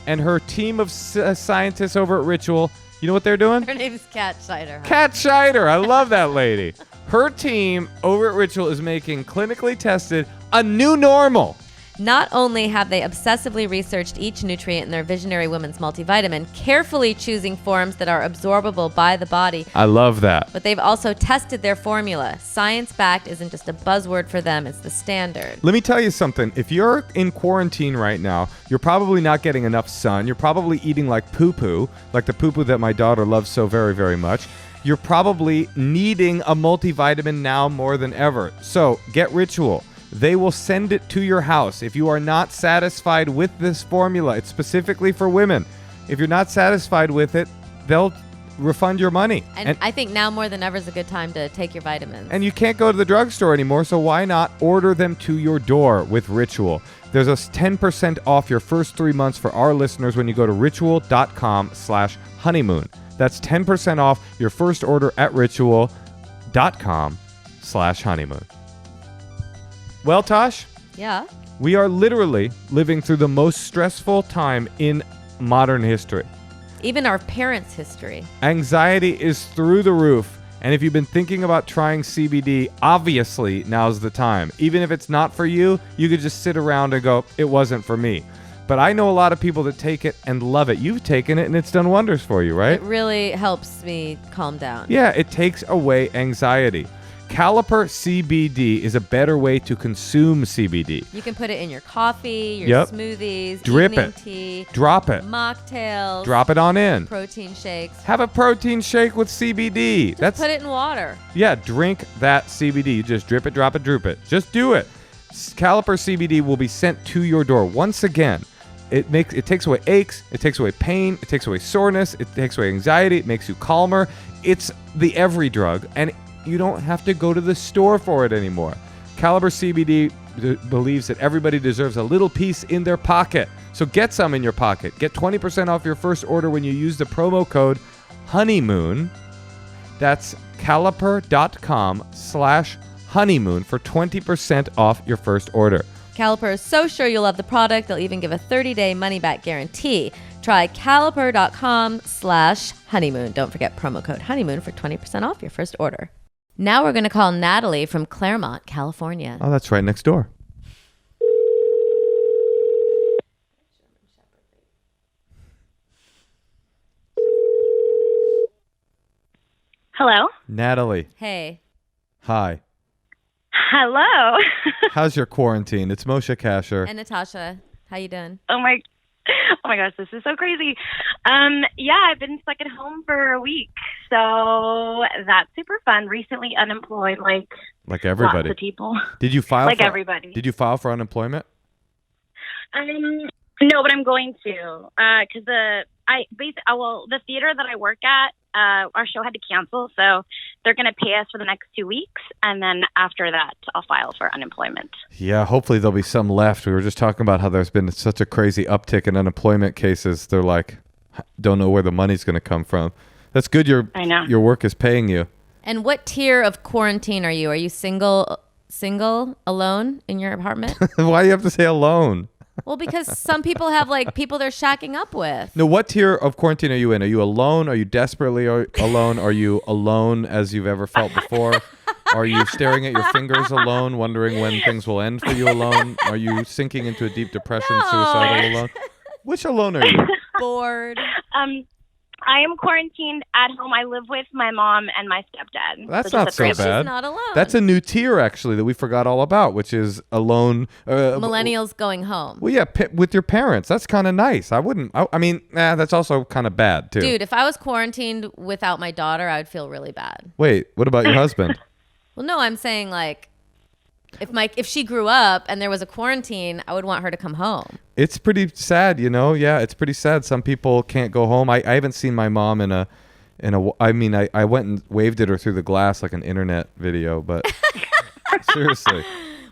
and her team of scientists over at Ritual, you know what they're doing? Her name is Kat Scheider. Huh? Kat Scheider. I love that lady. Her team over at Ritual is making clinically tested a new normal. Not only have they obsessively researched each nutrient in their Visionary Women's multivitamin, carefully choosing forms that are absorbable by the body, I love that. but they've also tested their formula. Science-backed isn't just a buzzword for them, it's the standard. Let me tell you something. If you're in quarantine right now, you're probably not getting enough sun. You're probably eating like poo-poo, like the poo-poo that my daughter loves so very, very much. You're probably needing a multivitamin now more than ever. So get Ritual. They will send it to your house. If you are not satisfied with this formula, it's specifically for women. If you're not satisfied with it, they'll refund your money. And I think now more than ever is a good time to take your vitamins. And you can't go to the drugstore anymore, so why not order them to your door with Ritual? There's a 10% off your first 3 months for our listeners when you go to ritual.com/honeymoon. That's 10% off your first order at ritual.com/honeymoon. Well, Tosh, Yeah. we are literally living through the most stressful time in modern history. Even our parents' history. Anxiety is through the roof. And if you've been thinking about trying CBD, obviously now's the time. Even if it's not for you, you could just sit around and go, it wasn't for me. But I know a lot of people that take it and love it. You've taken it and it's done wonders for you, right? It really helps me calm down. Yeah, it takes away anxiety. Caliper CBD is a better way to consume CBD. You can put it in your coffee, your Yep. smoothies, Drip evening it. tea, Drop it. mocktails, Drop it on in. protein shakes. Have a protein shake with CBD. Just put it in water. Yeah, drink that CBD. You just drip it, drop it, droop it. Just do it. Caliper CBD will be sent to your door. Once again, it takes away aches, it takes away pain, it takes away soreness, it takes away anxiety, it makes you calmer. It's the every drug, and you don't have to go to the store for it anymore. Caliper CBD believes that everybody deserves a little piece in their pocket. So get some in your pocket. Get 20% off your first order when you use the promo code HONEYMOON. That's caliper.com/honeymoon for 20% off your first order. Caliper is so sure you'll love the product, they'll even give a 30-day money-back guarantee. Try caliper.com/honeymoon. Don't forget promo code honeymoon for 20% off your first order. Now we're going to call Natalie from Claremont, California. Oh, that's right next door. Hello. Natalie. Hey. Hi. Hello. How's your quarantine? It's Moshe Kasher. And Natasha, how you doing? Oh my gosh, this is so crazy. Yeah, I've been stuck at home for a week, so that's super fun. Recently unemployed, like everybody. Lots of people. Did you file? Like everybody. Did you file for unemployment? No, but I'm going to, because the theater that I work at, our show had to cancel, so they're going to pay us for the next 2 weeks, and then after that, I'll file for unemployment. Yeah, hopefully there'll be some left. We were just talking about how there's been such a crazy uptick in unemployment cases. They're like, don't know where the money's going to come from. That's good. I know. Your work is paying you. And what tier of quarantine are you? Are you single, alone in your apartment? Why do you have to say alone? Well, because some people have like people they're shacking up with. No, what tier of quarantine are you in? Are you alone? Are you desperately alone? Are you alone as you've ever felt before? Are you staring at your fingers alone, wondering when things will end for you alone? Are you sinking into a deep depression, No. suicidal alone? Which alone are you? Bored. I am quarantined at home. I live with my mom and my stepdad. That's So not just so the three of us. bad. She's not alone. That's a new tier, actually, that we forgot all about, which is alone. Millennials going home. Well, yeah, with your parents. That's kind of nice. I mean, that's also kind of bad, too. Dude, if I was quarantined without my daughter, I would feel really bad. Wait, what about your husband? Well, no, I'm saying like if she grew up and there was a quarantine, I would want her to come home. It's pretty sad, Yeah, it's pretty sad. Some people can't go home. I haven't seen my mom I went and waved at her through the glass like an internet video, but seriously.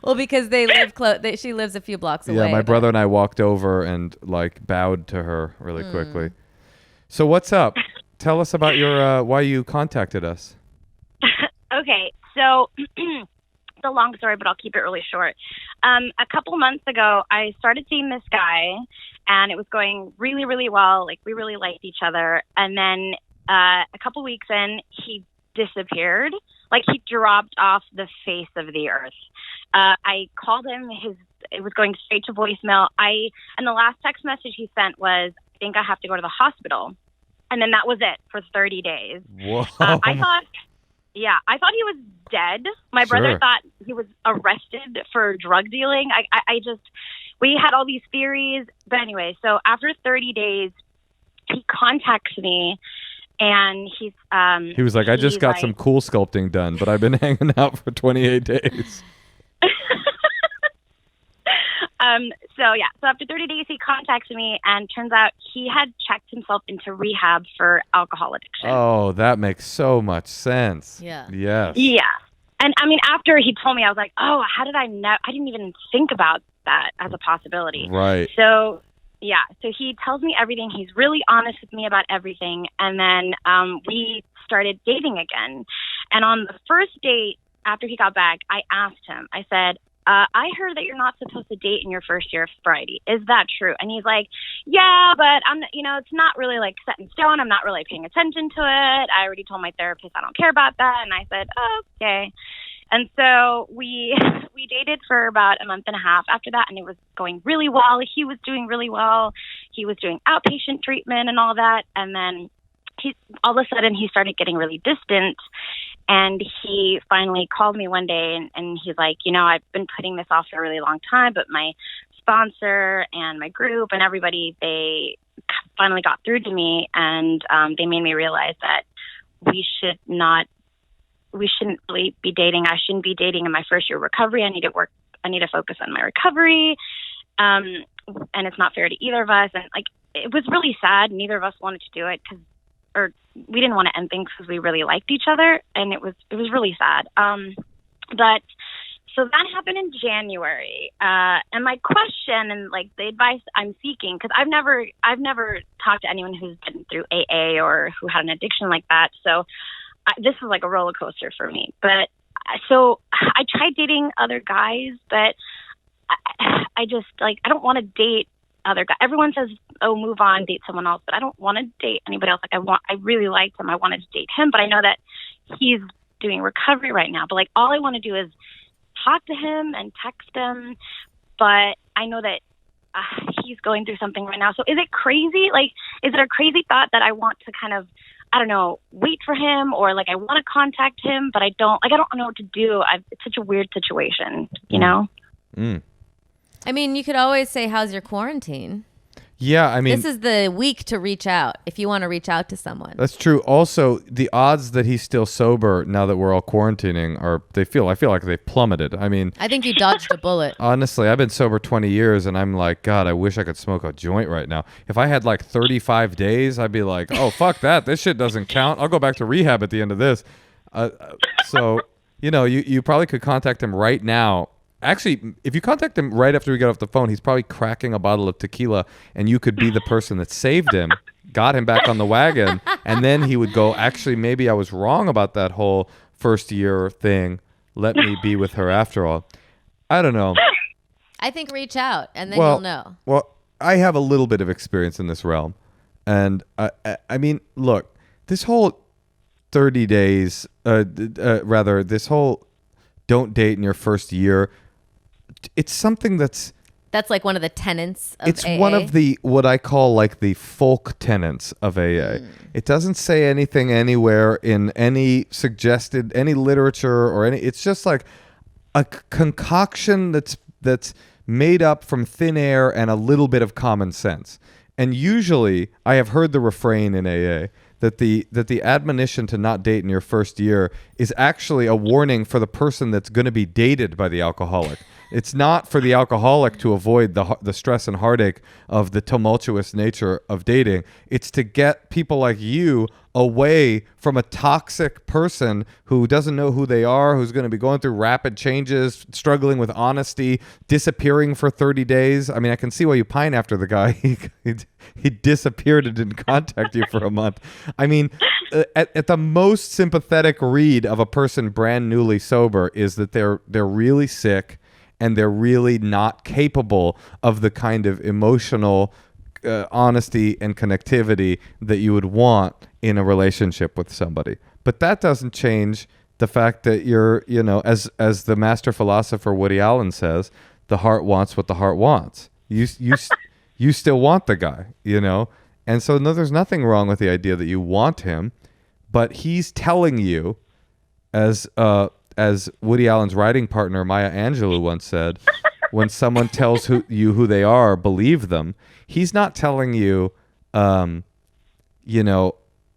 Well, because they live close. She lives a few blocks away. Yeah, my brother and I walked over and like bowed to her really quickly. So what's up? Tell us about your why you contacted us. Okay, so it's a long story, but I'll keep it really short. A couple months ago, I started seeing this guy, and it was going really, really well. Like, we really liked each other. And then a couple weeks in, he disappeared. Like, he dropped off the face of the earth. I called him. It was going straight to voicemail. And the last text message he sent was, I think I have to go to the hospital. And then that was it for 30 days. Whoa. I thought he was dead. My brother thought he was arrested for drug dealing. We had all these theories. But anyway, so after 30 days, he contacts me, and he was like, I just got some cool sculpting done, but I've been hanging out for 28 days. So after 30 days, he contacts me, and turns out he had checked himself into rehab for alcohol addiction. Oh, that makes so much sense. Yeah. Yes. Yeah. And I mean, after he told me, I was like, oh, how did I know? I didn't even think about that as a possibility. Right. So, yeah. So he tells me everything. He's really honest with me about everything. And then we started dating again. And on the first date, after he got back, I asked him, I said, I heard that you're not supposed to date in your first year of sobriety. Is that true? And he's like, yeah, but it's not really like set in stone. I'm not really paying attention to it. I already told my therapist I don't care about that. And I said, oh, okay. And so we dated for about a month and a half after that, and it was going really well. He was doing really well. He was doing outpatient treatment and all that. And then all of a sudden he started getting really distant. And he finally called me one day and he's like, I've been putting this off for a really long time, but my sponsor and my group and everybody, they finally got through to me, and they made me realize that we shouldn't really be dating. I shouldn't be dating in my first year of recovery. I need to focus on my recovery. And it's not fair to either of us. And it was really sad. Neither of us wanted to do it or we didn't want to end things because we really liked each other, and it was really sad. But so that happened in January. And my question and the advice I'm seeking, because I've never talked to anyone who's been through AA or who had an addiction like that. So this was like a roller coaster for me. But so I tried dating other guys, but I just I don't want to date other guy. Everyone says, oh, move on, date someone else, but I don't want to date anybody else. I really liked him. I wanted to date him, but I know that he's doing recovery right now. But all I want to do is talk to him and text him. But I know that he's going through something right now. So is it crazy? Is it a crazy thought that I want to kind of, I don't know, wait for him, or I want to contact him, but I don't know what to do. It's such a weird situation, you know? Mm. I mean, you could always say, how's your quarantine? Yeah, I mean, this is the week to reach out if you want to reach out to someone. That's true. Also, the odds that he's still sober now that we're all quarantining I feel like they plummeted. I mean, I think you dodged a bullet. Honestly, I've been sober 20 years and I'm like, God, I wish I could smoke a joint right now. If I had 35 days, I'd be like, oh, fuck that. This shit doesn't count. I'll go back to rehab at the end of this. So, you probably could contact him right now. Actually, if you contact him right after we get off the phone, he's probably cracking a bottle of tequila, and you could be the person that saved him, got him back on the wagon, and then he would go, actually, maybe I was wrong about that whole first year thing. Let me be with her after all. I don't know. I think reach out, and then you'll know. Well, I have a little bit of experience in this realm. And I mean, look, this whole 30 days, this whole don't date in your first year, it's something that's one of the tenets of it's AA. One of the what I call the folk tenets of AA. It doesn't say anything anywhere in any literature or any. It's just a concoction that's made up from thin air and a little bit of common sense. And usually, I have heard the refrain in AA that the admonition to not date in your first year is actually a warning for the person that's going to be dated by the alcoholic. It's not for the alcoholic to avoid the stress and heartache of the tumultuous nature of dating. It's to get people like you away from a toxic person who doesn't know who they are, who's going to be going through rapid changes, struggling with honesty, disappearing for 30 days. I mean, I can see why you pine after the guy. He disappeared and didn't contact you for a month. I mean, at the most sympathetic read of a person brand newly sober is that they're really sick and they're really not capable of the kind of emotional honesty and connectivity that you would want in a relationship with somebody. But that doesn't change the fact that you're, as the master philosopher Woody Allen says, the heart wants what the heart wants. You still want the guy, And so there's nothing wrong with the idea that you want him, but he's telling you, as Woody Allen's writing partner Maya Angelou once said, when someone tells you who they are, believe them. He's not telling you,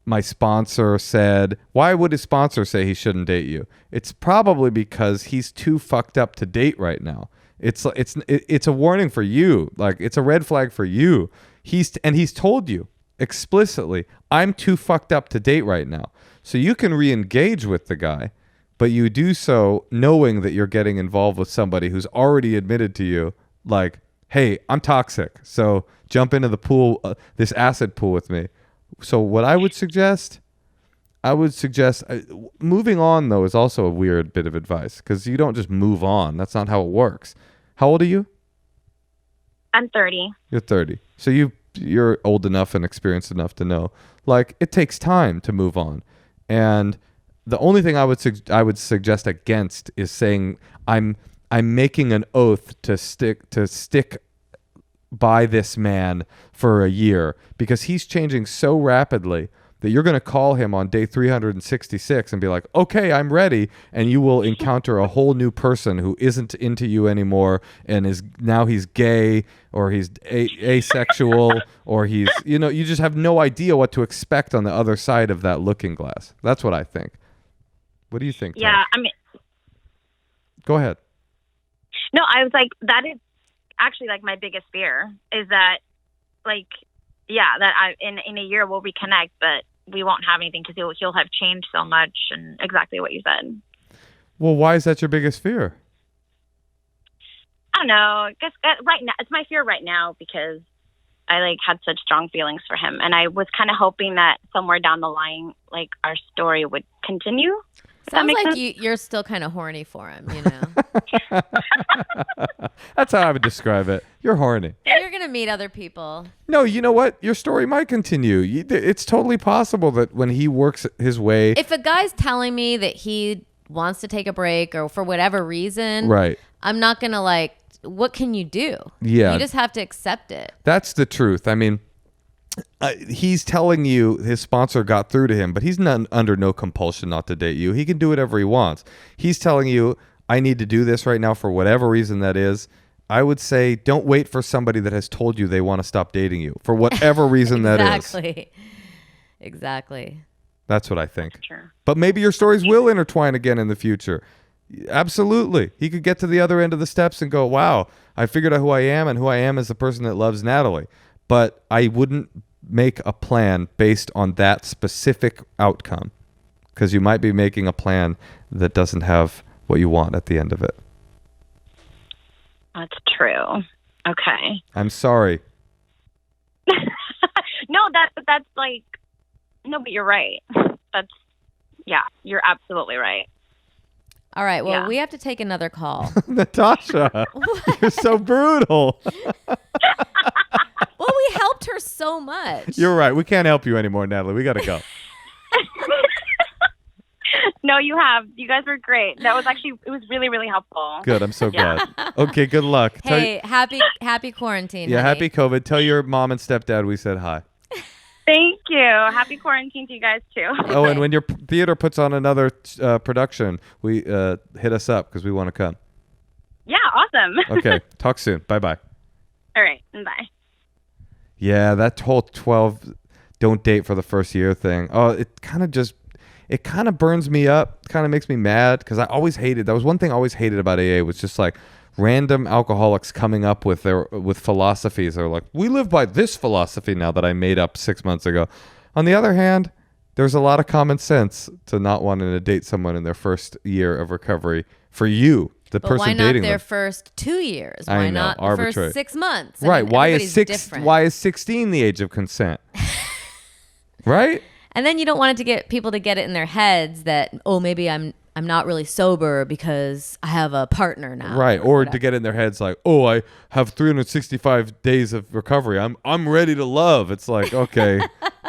my sponsor said. Why would his sponsor say he shouldn't date you? It's probably because he's too fucked up to date right now. It's a warning for you. Like, it's a red flag for you. He's told you explicitly, I'm too fucked up to date right now. So you can re-engage with the guy, but you do so knowing that you're getting involved with somebody who's already admitted to you, like, hey, I'm toxic, so jump into the pool, this acid pool with me. So what I would suggest moving on, though, is also a weird bit of advice, because you don't just move on. That's not how it works. How old are you? I'm 30. You're 30. So you're old enough and experienced enough to know, like, it takes time to move on. And the only thing I would suggest against is saying I'm making an oath to stick by this man for a year, because he's changing so rapidly that you're going to call him on day 366 and be like, okay, I'm ready. And you will encounter a whole new person who isn't into you anymore, and he's gay, or he's asexual, or he's, you just have no idea what to expect on the other side of that looking glass. That's what I think. What do you think, Tom? Yeah, I mean, go ahead. no, I was like, that is actually like my biggest fear, is that, like, yeah, that in a year we'll reconnect, but we won't have anything because he'll have changed so much, and exactly what you said. Well, why is that your biggest fear? I don't know. I guess right now it's my fear right now, because I like had such strong feelings for him, and I was kind of hoping that somewhere down the line, like, our story would continue. Sounds like you're still kind of horny for him, That's how I would describe it. You're horny. You're going to meet other people. No, you know what? Your story might continue. It's totally possible that when he works his way... If a guy's telling me that he wants to take a break, or for whatever reason, right, I'm not going to, like, what can you do? Yeah. You just have to accept it. That's the truth. I mean... he's telling you his sponsor got through to him, but he's not under no compulsion not to date you. He can do whatever he wants. He's telling you, I need to do this right now for whatever reason that is. I would say don't wait for somebody that has told you they want to stop dating you for whatever reason that is. Exactly. That's what I think. Sure. But maybe your stories will intertwine again in the future. Absolutely. He could get to the other end of the steps and go, wow, I figured out who I am, and who I am is the person that loves Natalie. But I wouldn't make a plan based on that specific outcome, because you might be making a plan that doesn't have what you want at the end of it. That's true. Okay. I'm sorry. No, that's like, no, but you're right. Yeah, you're absolutely right. All right. Well, Yeah. we have to take another call. Natasha, you're so brutal. Well, we helped her so much. You're right. We can't help you anymore, Natalie. We got to go. No, you guys were great. It was really, really helpful. Good. I'm so glad. Okay. Good luck. Hey, happy quarantine. Yeah. honey. Happy COVID. Tell your mom and stepdad we said hi. Thank you. Happy quarantine to you guys too. Oh, and when your theater puts on another production, we hit us up, because we want to come. Yeah, awesome. Okay. Talk soon. Bye-bye. All right. Bye. Yeah, that whole 12 don't date for the first year thing. Oh, it kind of burns me up. Kind of makes me mad, because I always hated, that was one thing I always hated about AA, was just like random alcoholics coming up with philosophies. They're like, we live by this philosophy now that I made up 6 months ago. On the other hand, there's a lot of common sense to not wanting to date someone in their first year of recovery for you. But person why not dating their them. first 2 years? I Why know, not the arbitrary. first 6 months? Right. Why is different. Why is 16 the age of consent? Right? And then you don't want it to get people to get it in their heads that, oh, maybe I'm not really sober because I have a partner now. Right. Or to get in their heads like, oh, I have 365 days of recovery. I'm ready to love. It's like, okay,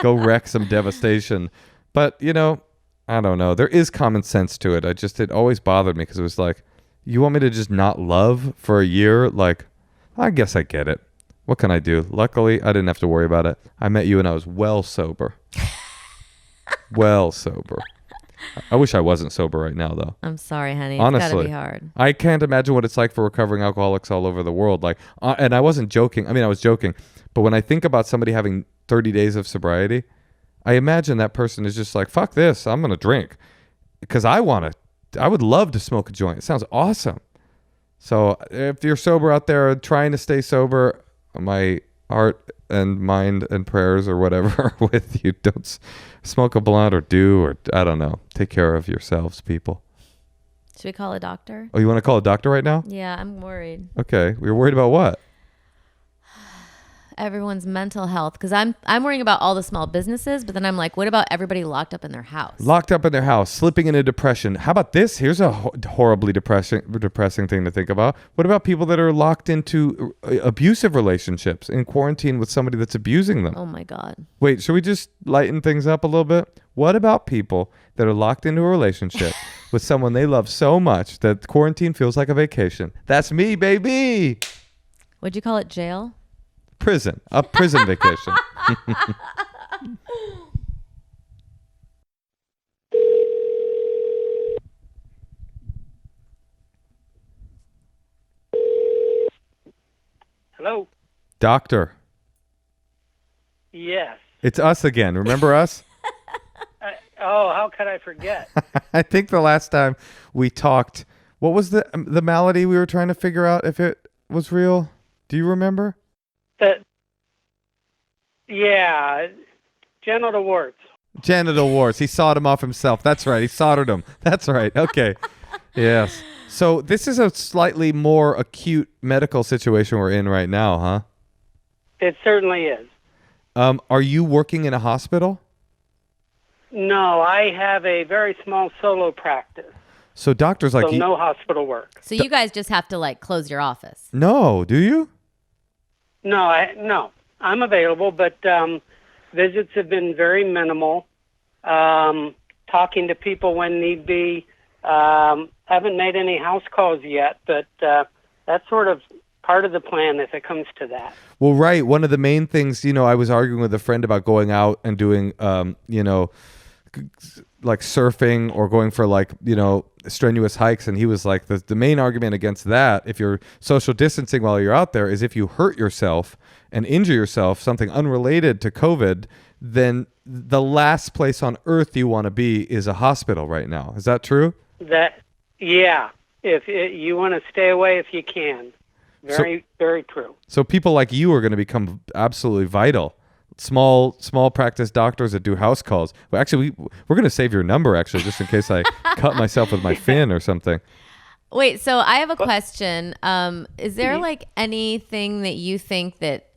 go wreck some devastation. But, I don't know. There is common sense to it. It always bothered me, because it was like, you want me to just not love for a year? Like, I guess I get it. What can I do? Luckily, I didn't have to worry about it. I met you and I was well sober. Well sober. I wish I wasn't sober right now, though. I'm sorry, honey. Honestly, it's gotta be hard. I can't imagine what it's like for recovering alcoholics all over the world. Like, and I wasn't joking. I mean, I was joking. But when I think about somebody having 30 days of sobriety, I imagine that person is just like, fuck this. I'm going to drink. Because I would love to smoke a joint. It sounds awesome. So if you're sober out there trying to stay sober, my heart and mind and prayers or whatever are with you. Don't smoke a blunt or I don't know. Take care of yourselves, people. Should we call a doctor? Oh, you want to call a doctor right now? Yeah, I'm worried. Okay. You're worried about what? Everyone's mental health, because I'm worrying about all the small businesses, but then I'm like, what about everybody locked up in their house? Locked up in their house, slipping into depression. How about this? Here's a horribly depressing thing to think about. What about people that are locked into abusive relationships in quarantine with somebody that's abusing them? Oh my God. Wait, should we just lighten things up a little bit? What about people that are locked into a relationship with someone they love so much that quarantine feels like a vacation? That's me, baby. Would you call it jail? Prison. A prison vacation. Hello. Doctor. Yes. It's us again. Remember us? How could I forget? I think the last time we talked, what was the malady we were trying to figure out if it was real? Do you remember? Yeah, genital warts. Genital warts. He sawed him off himself. That's right. He soldered him. That's right. Okay. Yes. So this is a slightly more acute medical situation we're in right now, huh? It certainly is. Are you working in a hospital? No, I have a very small solo practice. So doctors like so you... no hospital work. So you guys just have to like close your office. No, do you? No, I'm available, but visits have been very minimal. Talking to people when need be. Haven't made any house calls yet, but that's sort of part of the plan if it comes to that. Well, right. One of the main things, I was arguing with a friend about going out and doing, like surfing or going for like, strenuous hikes. And he was like, the main argument against that, if you're social distancing while you're out there, is if you hurt yourself and injure yourself, something unrelated to COVID, then the last place on earth you want to be is a hospital right now. Is that true? Yeah. You want to stay away if you can. Very true. So people like you are going to become absolutely vital. Small practice doctors that do house calls. Well, actually, we're going to save your number, actually, just in case I cut myself with my fin or something. Wait, so I have a question. Is there like anything that you think that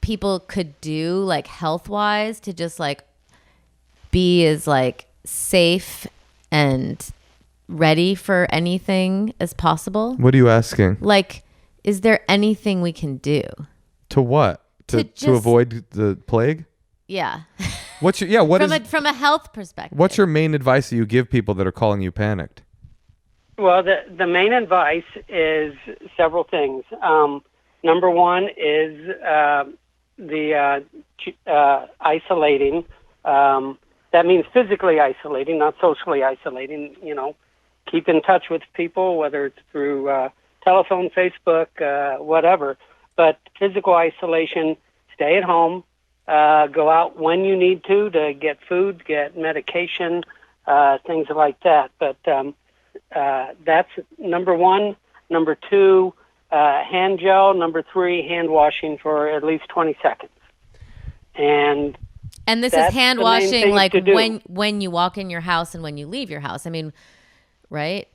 people could do like health-wise to just like be as like safe and ready for anything as possible? What are you asking? Like, is there anything we can do? To what? To avoid the plague? Yeah. What's your from a health perspective? What's your main advice that you give people that are calling you panicked? Well, the main advice is several things. Number one is isolating. That means physically isolating, not socially isolating. Keep in touch with people, whether it's through telephone, Facebook, whatever. But physical isolation, stay at home, go out when you need to get food, get medication, things like that. But that's number one. Number two, hand gel. Number three, hand washing for at least 20 seconds. And this is hand washing like when you walk in your house and when you leave your house. I mean, right?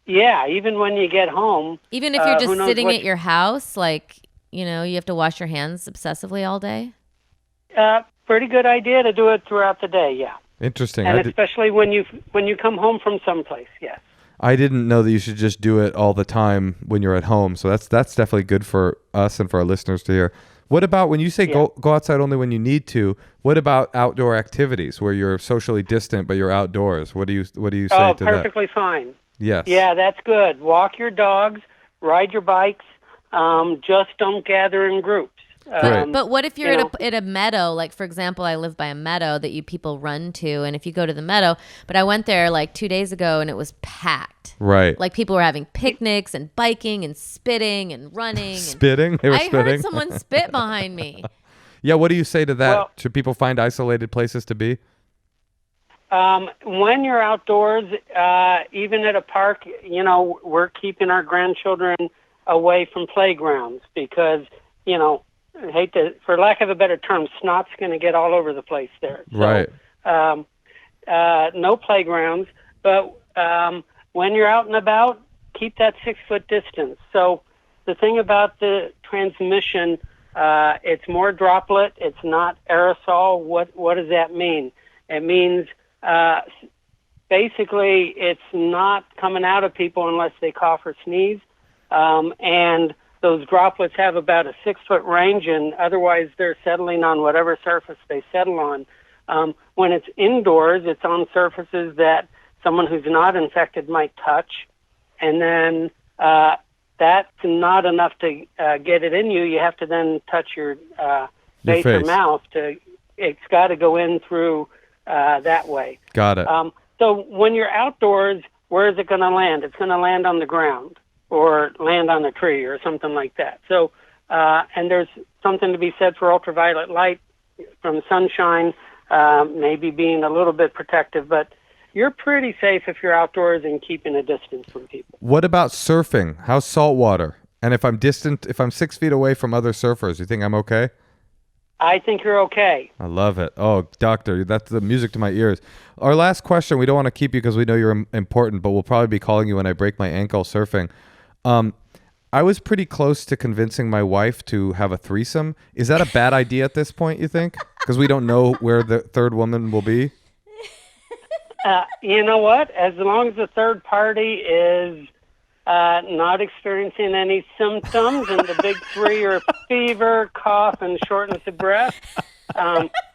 Yeah, even when you get home. Even if you're just sitting at your house, like, you have to wash your hands obsessively all day? Pretty good idea to do it throughout the day, yeah. Interesting. And especially when you come home from someplace, yes. I didn't know that you should just do it all the time when you're at home. So that's definitely good for us and for our listeners to hear. What about when you say go outside only when you need to? What about outdoor activities where you're socially distant but you're outdoors? What do you say to that? Oh, perfectly fine. Yes. Yeah, that's good. Walk your dogs, ride your bikes. Just don't gather in groups. But what if you're at a meadow? Like, for example, I live by a meadow that people run to. And if you go to the meadow, but I went there like 2 days ago and it was packed. Right. Like people were having picnics and biking and spitting and running. Spitting? They were spitting? I heard someone spit behind me. Yeah, what do you say to that? Well, should people find isolated places to be? when you're outdoors, even at a park, we're keeping our grandchildren away from playgrounds because, for lack of a better term, snot's going to get all over the place there. So, Right. No playgrounds, but when you're out and about, keep that 6-foot distance. So the thing about the transmission, it's more droplet. It's not aerosol. What does that mean? It means basically it's not coming out of people unless they cough or sneeze. And those droplets have about a 6-foot range, and otherwise they're settling on whatever surface they settle on. When it's indoors, it's on surfaces that someone who's not infected might touch, and then that's not enough to get it in you. You have to then touch your face or mouth. It's got to go in through that way. Got it. So when you're outdoors, where is it going to land? It's going to land on the ground or land on a tree or something like that. So, and there's something to be said for ultraviolet light from sunshine, maybe being a little bit protective, but you're pretty safe if you're outdoors and keeping a distance from people. What about surfing? How's saltwater? And if I'm 6 feet away from other surfers, you think I'm okay? I think you're okay. I love it. Oh, doctor, that's the music to my ears. Our last question, we don't want to keep you because we know you're important, but we'll probably be calling you when I break my ankle surfing. I was pretty close to convincing my wife to have a threesome. Is that a bad idea at this point, you think? Because we don't know where the third woman will be? You know what? As long as the third party is not experiencing any symptoms, and the big three are fever, cough, and shortness of breath,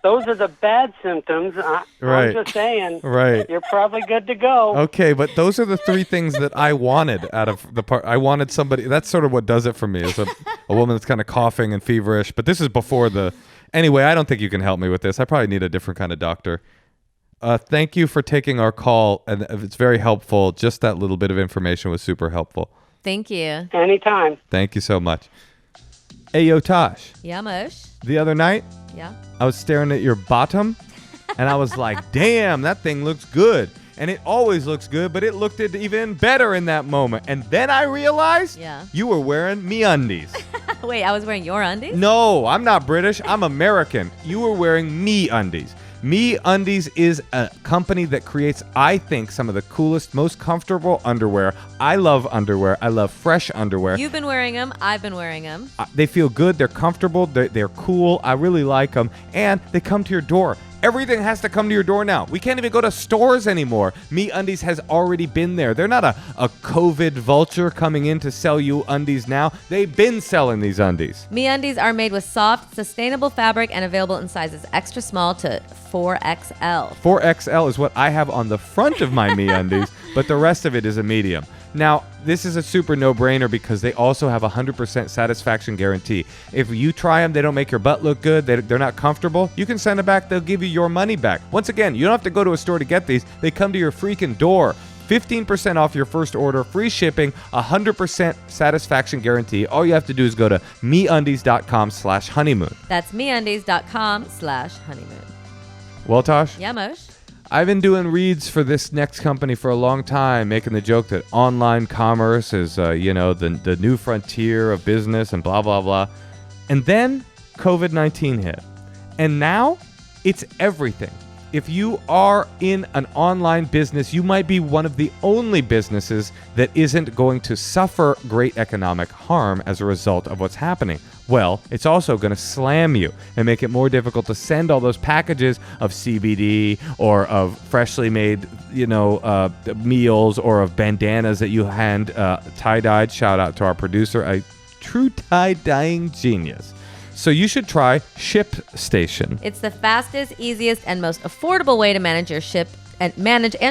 those are the bad symptoms. Right. I'm just saying, right. You're probably good to go. Okay, but those are the three things that I wanted out of the part. I wanted somebody. That's sort of what does it for me, is a woman that's kind of coughing and feverish. But this is before the. Anyway, I don't think you can help me with this. I probably need a different kind of doctor. Thank you for taking our call, and it's very helpful. Just that little bit of information was super helpful. Thank you. Anytime. Thank you so much. Hey, yo, Tosh. Yeah, Moshe. The other night, Yeah. I was staring at your bottom, and I was like, damn, that thing looks good. And it always looks good, but it looked even better in that moment. And then I realized you were wearing MeUndies. Wait, I was wearing your undies? No, I'm not British. I'm American. You were wearing MeUndies. MeUndies is a company that creates, I think, some of the coolest, most comfortable underwear. I love underwear. I love fresh underwear. You've been wearing them. I've been wearing them. They feel good. They're comfortable. They're cool. I really like them. And they come to your door. Everything has to come to your door now. We can't even go to stores anymore. MeUndies has already been there. They're not a COVID vulture coming in to sell you undies now. They've been selling these undies. MeUndies are made with soft, sustainable fabric and available in sizes extra small to 4XL. 4XL is what I have on the front of my MeUndies, but the rest of it is a medium. Now, this is a super no-brainer because they also have a 100% satisfaction guarantee. If you try them, they don't make your butt look good, they're not comfortable, you can send them back, they'll give you your money back. Once again, you don't have to go to a store to get these. They come to your freaking door. 15% off your first order, free shipping, 100% satisfaction guarantee. All you have to do is go to MeUndies.com/honeymoon. That's MeUndies.com/honeymoon. Well, Tosh? Yeah, Moshe? I've been doing reads for this next company for a long time, making the joke that online commerce is, the new frontier of business and blah, blah, blah. And then COVID-19 hit. And now it's everything. If you are in an online business, you might be one of the only businesses that isn't going to suffer great economic harm as a result of what's happening. Well, it's also going to slam you and make it more difficult to send all those packages of CBD or of freshly made, meals or of bandanas that you hand tie-dyed. Shout out to our producer, a true tie-dyeing genius. So you should try Shipstation. It's the fastest, easiest, and most affordable way to manage and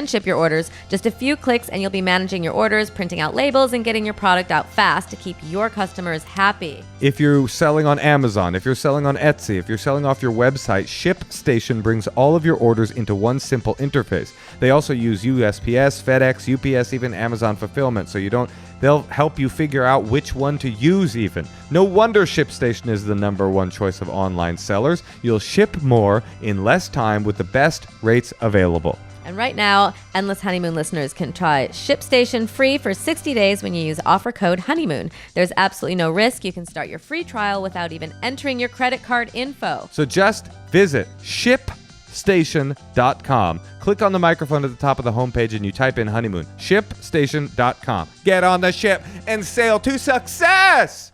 ship your orders. Just a few clicks and you'll be managing your orders, printing out labels, and getting your product out fast to keep your customers happy. If you're selling on Amazon, if you're selling on Etsy, if you're selling off your website, Shipstation brings all of your orders into one simple interface. They also use USPS, FedEx, UPS, even Amazon fulfillment, so you don't They'll help you figure out which one to use even. No wonder Shipstation is the #1 choice of online sellers. You'll ship more in less time with the best rates available. And right now, Endless Honeymoon listeners can try Shipstation free for 60 days when you use offer code HONEYMOON. There's absolutely no risk. You can start your free trial without even entering your credit card info. So just visit Shipstation.com. Click on the microphone at the top of the homepage and you type in honeymoon. Shipstation.com. Get on the ship and sail to success!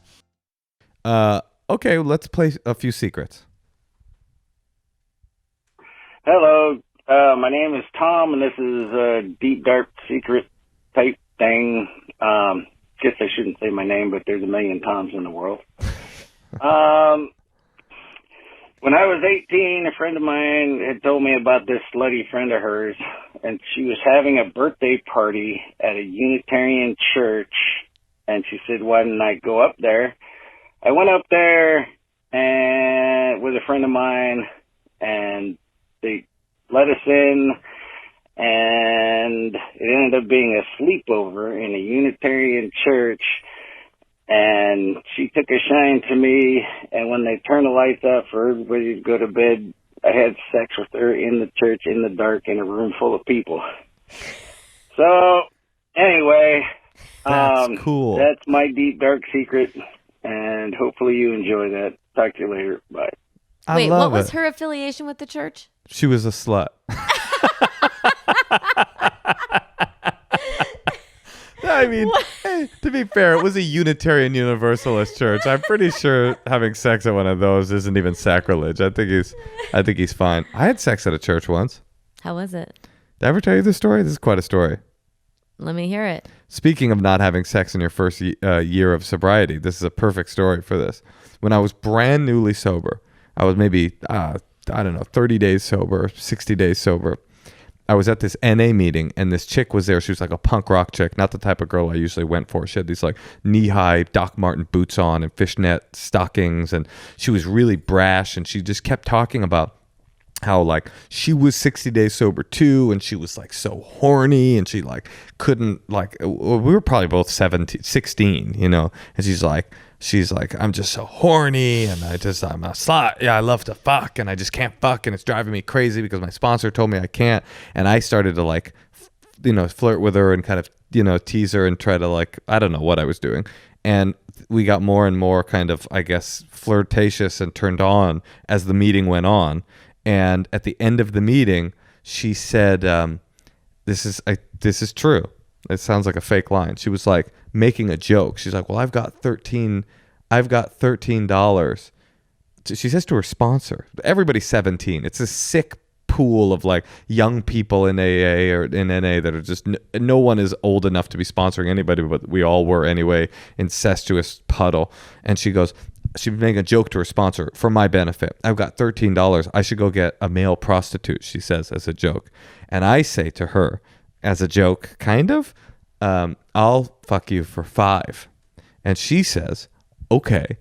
Okay, let's play a few secrets. Hello. My name is Tom, and this is a deep, dark secret type thing. Guess I shouldn't say my name, but there's a million Toms in the world. When I was 18, a friend of mine had told me about this slutty friend of hers, and she was having a birthday party at a Unitarian church, and she said, why didn't I go up there? I went up there and with a friend of mine, and they let us in, and it ended up being a sleepover in a Unitarian church, and she took a shine to me, and when they turned the lights out for everybody to go to bed, I had sex with her in the church, in the dark, in a room full of people. So, anyway, That's cool. That's my deep, dark secret, and hopefully you enjoy that. Talk to you later. Bye. Wait, what was her affiliation with the church? She was a slut. I mean, to be fair, it was a Unitarian Universalist church. I'm pretty sure having sex at one of those isn't even sacrilege. I think he's fine. I had sex at a church once. How was it? Did I ever tell you this story? This is quite a story. Let me hear it. Speaking of not having sex in your first year of sobriety, this is a perfect story for this. When I was brand newly sober, I was maybe, 30 days sober, 60 days sober. I was at this NA meeting, and this chick was there. She was like a punk rock chick, not the type of girl I usually went for. She had these like knee-high Doc Marten boots on and fishnet stockings, and she was really brash, and she just kept talking about how like she was 60 days sober too, and she was like so horny, and she like couldn't like, we were probably both 16, you know, and she's like, I'm just so horny, and I'm a slut. Yeah, I love to fuck, and I just can't fuck, and it's driving me crazy because my sponsor told me I can't. And I started to like, flirt with her and kind of, tease her and try to like, I don't know what I was doing. And we got more and more kind of, I guess, flirtatious and turned on as the meeting went on. And at the end of the meeting, she said, this is true. It sounds like a fake line. She was like making a joke. She's like, well, I've got $13. She says to her sponsor, everybody's 17. It's a sick pool of like young people in AA or in NA that are just, no one is old enough to be sponsoring anybody, but we all were anyway, incestuous puddle. And she goes, she was making a joke to her sponsor, for my benefit, I've got $13. I should go get a male prostitute, she says as a joke. And I say to her, as a joke, kind of, I'll fuck you for $5. And she says, okay.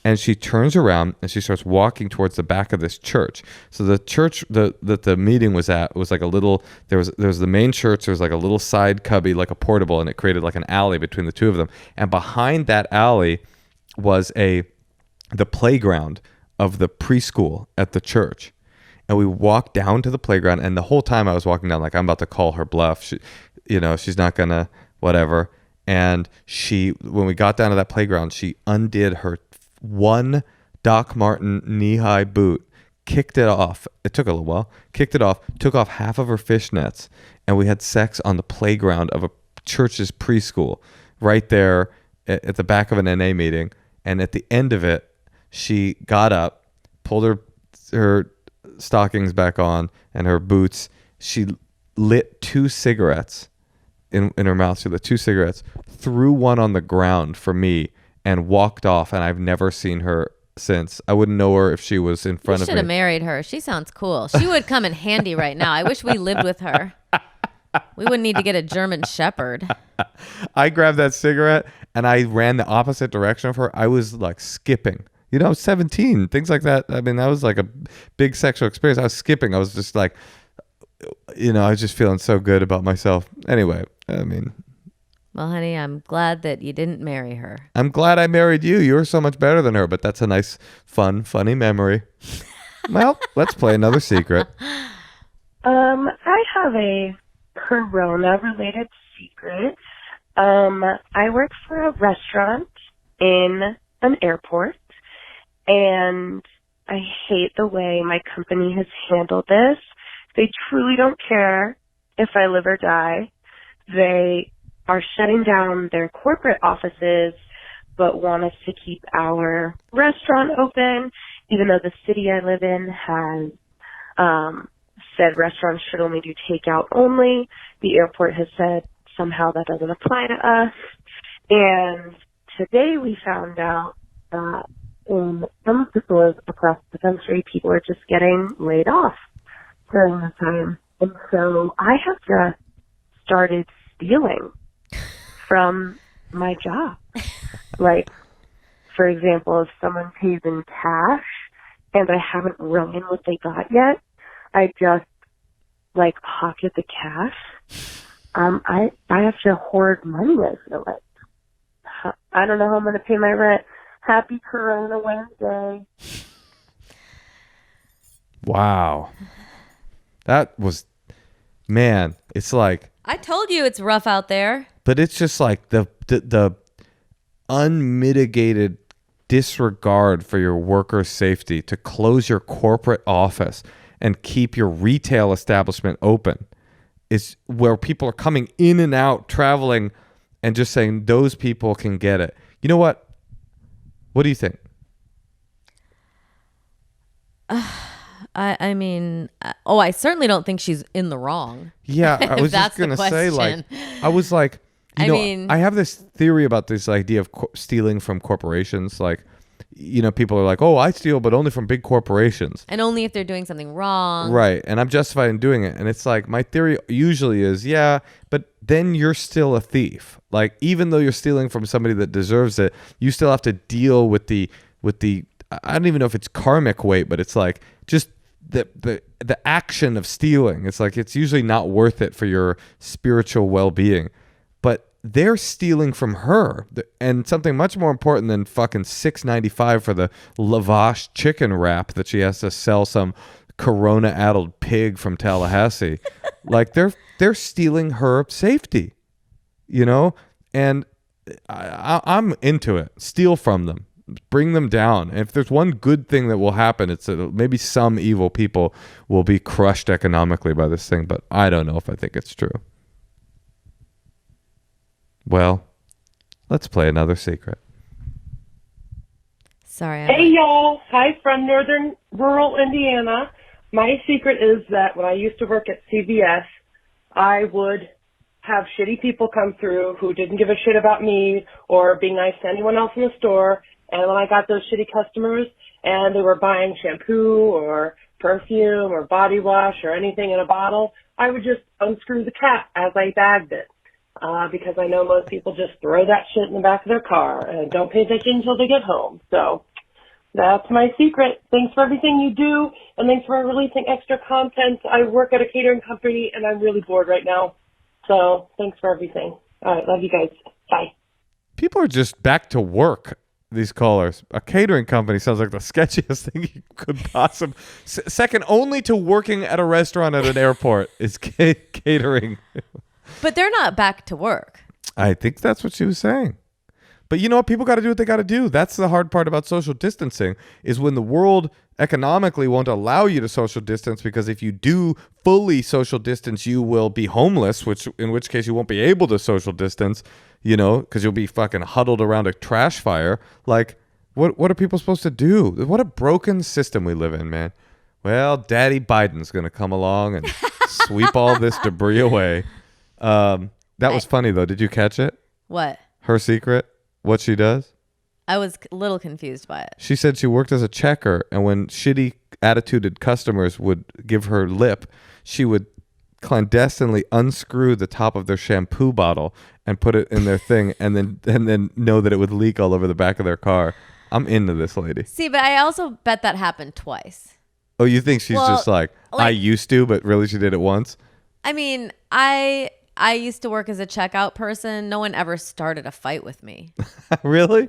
And she turns around and she starts walking towards the back of this church. So the church that the meeting was at was like a little, there was the main church, there was like a little side cubby, like a portable, and it created like an alley between the two of them. And behind that alley was the playground of the preschool at the church. And we walked down to the playground, and the whole time I was walking down like, I'm about to call her bluff. She's not gonna whatever. And when we got down to that playground, she undid her one Doc Marten knee-high boot, kicked it off. It took a little while. Kicked it off, took off half of her fishnets, and we had sex on the playground of a church's preschool right there at the back of an NA meeting. And at the end of it, she got up, pulled her stockings back on and her boots. She lit 2 cigarettes in her mouth. She lit 2 cigarettes, threw one on the ground for me, and walked off. And I've never seen her since. I wouldn't know her if she was in front of me. You should have married her. She sounds cool. She would come in handy right now. I wish we lived with her. We wouldn't need to get a German Shepherd. I grabbed that cigarette and I ran the opposite direction of her. I was like skipping. I was 17, things like that. I mean, that was like a big sexual experience. I was skipping. I was just like, I was just feeling so good about myself. Anyway, I mean, Well, honey, I'm glad that you didn't marry her. I'm glad I married you. You were so much better than her, but that's a nice, fun, funny memory. Well, let's play another secret. I have a Corona-related secret. I work for a restaurant in an airport, and I hate the way my company has handled this. They truly don't care if I live or die. They are shutting down their corporate offices, but want us to keep our restaurant open, even though the city I live in has said restaurants should only do takeout only. The airport has said somehow that doesn't apply to us. And today we found out that in some of the stores across the country, people are just getting laid off during this time. And so I have just started stealing from my job. Like, for example, if someone pays in cash and I haven't rung in what they got yet, I just, like, pocket the cash. I have to hoard money, I feel like. I don't know how I'm going to pay my rent. Happy Corona Wednesday. Wow. That was, man, it's like. I told you it's rough out there. But it's just like the unmitigated disregard for your workers' safety to close your corporate office and keep your retail establishment open is where people are coming in and out, traveling, and just saying those people can get it. You know what? What do you think? I mean, I certainly don't think she's in the wrong. Yeah, I was just going to say, like, I was like, I have this theory about this idea of stealing from corporations. Like, people are like, oh, I steal, but only from big corporations. And only if they're doing something wrong. Right. And I'm justified in doing it. And it's like, my theory usually is, yeah, but then you're still a thief. Like, even though you're stealing from somebody that deserves it, you still have to deal with the, I don't even know if it's karmic weight, but it's like just the action of stealing. It's like, it's usually not worth it for your spiritual well-being. But they're stealing from her, and something much more important than fucking $6.95 for the lavash chicken wrap that she has to sell some corona-addled pig from Tallahassee. Like, they're stealing her safety, and I'm into it. Steal from them. Bring them down. And if there's one good thing that will happen, it's that maybe some evil people will be crushed economically by this thing, but I don't know if I think it's true. Well, let's play another secret. Sorry. Hey, y'all. Hi from northern rural Indiana. My secret is that when I used to work at CVS, I would have shitty people come through who didn't give a shit about me or being nice to anyone else in the store. And when I got those shitty customers and they were buying shampoo or perfume or body wash or anything in a bottle, I would just unscrew the cap as I bagged it. Because I know most people just throw that shit in the back of their car and don't pay attention until they get home. So that's my secret. Thanks for everything you do, and thanks for releasing extra content. I work at a catering company, and I'm really bored right now. So thanks for everything. All right, love you guys. Bye. People are just back to work, these callers. A catering company sounds like the sketchiest thing you could possibly... Second only to working at a restaurant at an airport is catering. But they're not back to work. I think that's what she was saying. But you know what? People got to do what they got to do. That's the hard part about social distancing, is when the world economically won't allow you to social distance, because if you do fully social distance, you will be homeless, in which case you won't be able to social distance, because you'll be fucking huddled around a trash fire. Like, what are people supposed to do? What a broken system we live in, man. Well, Daddy Biden's going to come along and sweep all this debris away. That was funny, though. Did you catch it? What? Her secret? What she does? I was a little confused by it. She said she worked as a checker, and when shitty attituded customers would give her lip, she would clandestinely unscrew the top of their shampoo bottle and put it in their thing, and then know that it would leak all over the back of their car. I'm into this lady. See, but I also bet that happened twice. Oh, you think she's just like, I used to, but really she did it once? I mean, I I used to work as a checkout person. No one ever started a fight with me. Really?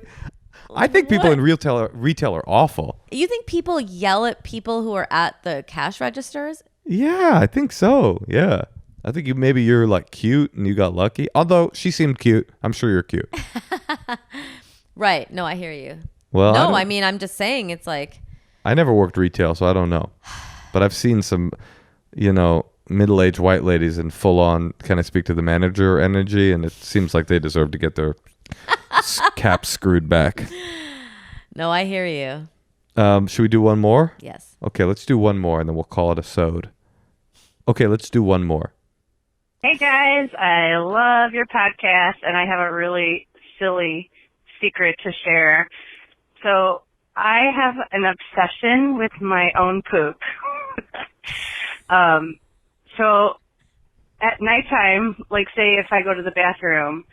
I think people in retail are awful. You think people yell at people who are at the cash registers? Yeah, I think so. Yeah. I think maybe you're like cute and you got lucky. Although she seemed cute. I'm sure you're cute. Right. No, I hear you. Well, no, I mean, I'm just saying it's like. I never worked retail, so I don't know. But I've seen some, middle-aged white ladies in full-on kind of speak to the manager energy, and it seems like they deserve to get their cap screwed back. No, I hear you. Should we do one more? Yes. Okay, let's do one more, and then we'll call it a sode. Okay, let's do one more. Hey, guys. I love your podcast, and I have a really silly secret to share. So I have an obsession with my own poop. So at nighttime, like say if I go to the bathroom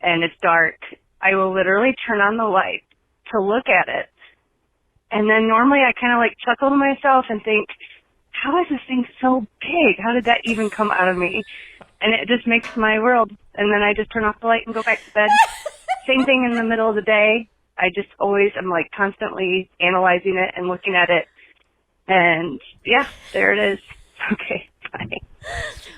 and it's dark, I will literally turn on the light to look at it. And then normally I kind of like chuckle to myself and think, how is this thing so big? How did that even come out of me? And it just makes my world. And then I just turn off the light and go back to bed. Same thing in the middle of the day. I just always am like constantly analyzing it and looking at it. And yeah, there it is. Okay, bye.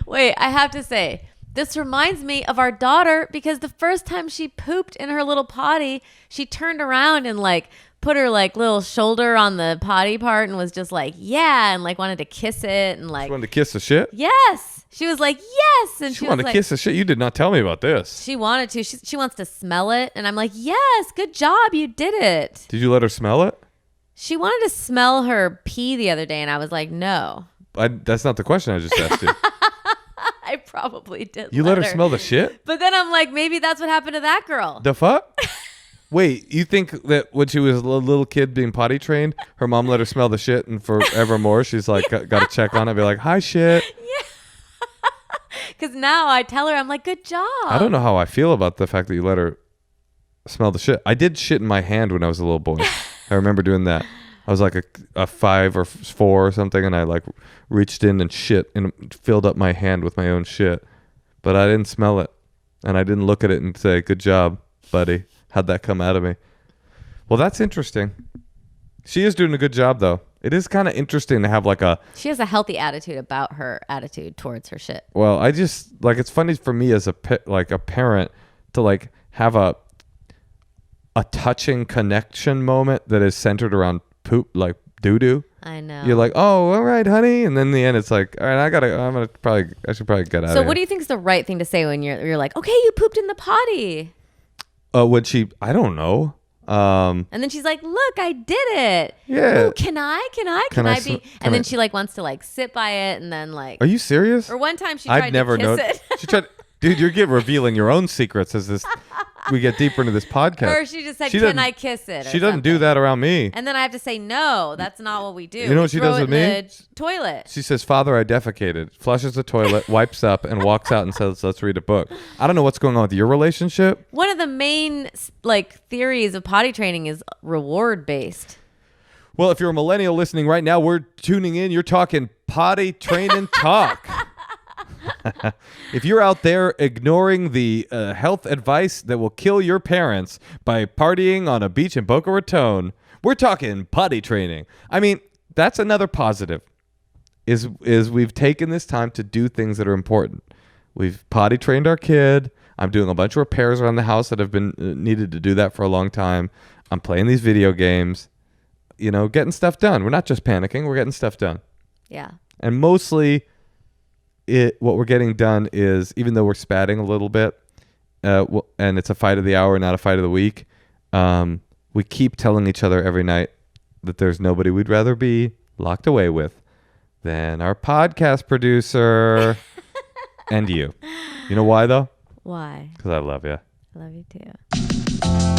Wait, I have to say, this reminds me of our daughter because the first time she pooped in her little potty, she turned around and like put her like little shoulder on the potty part and was just like, yeah, and like wanted to kiss it and like. She wanted to kiss the shit? Yes. She was like, yes. And she wanted to kiss the shit? You did not tell me about this. She wanted to. She wants to smell it. And I'm like, yes, good job. You did it. Did you let her smell it? She wanted to smell her pee the other day. And I was like, no. That's not the question I just asked you. I probably did. You let her smell the shit? But then I'm like, maybe that's what happened to that girl. The fuck? Wait, you think that when she was a little kid being potty trained, her mom let her smell the shit and forevermore she's like, got to check on it, be like, hi, shit. Yeah. Because now I tell her, I'm like, good job. I don't know how I feel about the fact that you let her smell the shit. I did shit in my hand when I was a little boy. I remember doing that. I was like a 5 or 4 or something, and I like reached in and shit and filled up my hand with my own shit. But I didn't smell it, and I didn't look at it and say, good job, buddy. How'd that come out of me? Well, that's interesting. She is doing a good job, though. It is kind of interesting to have like a... She has a healthy attitude about her attitude towards her shit. Well, I just... Like, it's funny for me as a parent to like have a touching connection moment that is centered around poop, like doo-doo. I know. You're like, oh, all right, honey. And then in the end, it's like, all right, I should probably get out of here. So what do you think is the right thing to say when you're like, okay, you pooped in the potty? I don't know. And then she's like, look, I did it. Yeah. Ooh, can I be? And then she like wants to like sit by it and then like. Are you serious? Or one time she tried to kiss it. She tried. Dude, you're revealing your own secrets as we get deeper into this podcast. Or she just said, can I kiss it? She doesn't do that around me. And then I have to say, no, that's not what we do. You know what she does with me? The toilet. She says, Father, I defecated, flushes the toilet, wipes up, and walks out and says, let's read a book. I don't know what's going on with your relationship. One of the main like theories of potty training is reward based. Well, if you're a millennial listening right now, we're tuning in. You're talking potty training talk. If you're out there ignoring the health advice that will kill your parents by partying on a beach in Boca Raton, we're talking potty training. I mean, that's another positive. Is we've taken this time to do things that are important. We've potty trained our kid. I'm doing a bunch of repairs around the house that have been needed to do that for a long time. I'm playing these video games. Getting stuff done. We're not just panicking. We're getting stuff done. Yeah. And mostly... what we're getting done is, even though we're spatting a little bit, and it's a fight of the hour, not a fight of the week, we keep telling each other every night that there's nobody we'd rather be locked away with than our podcast producer and you. You know why, though? Why? Because I love you. I love you, too.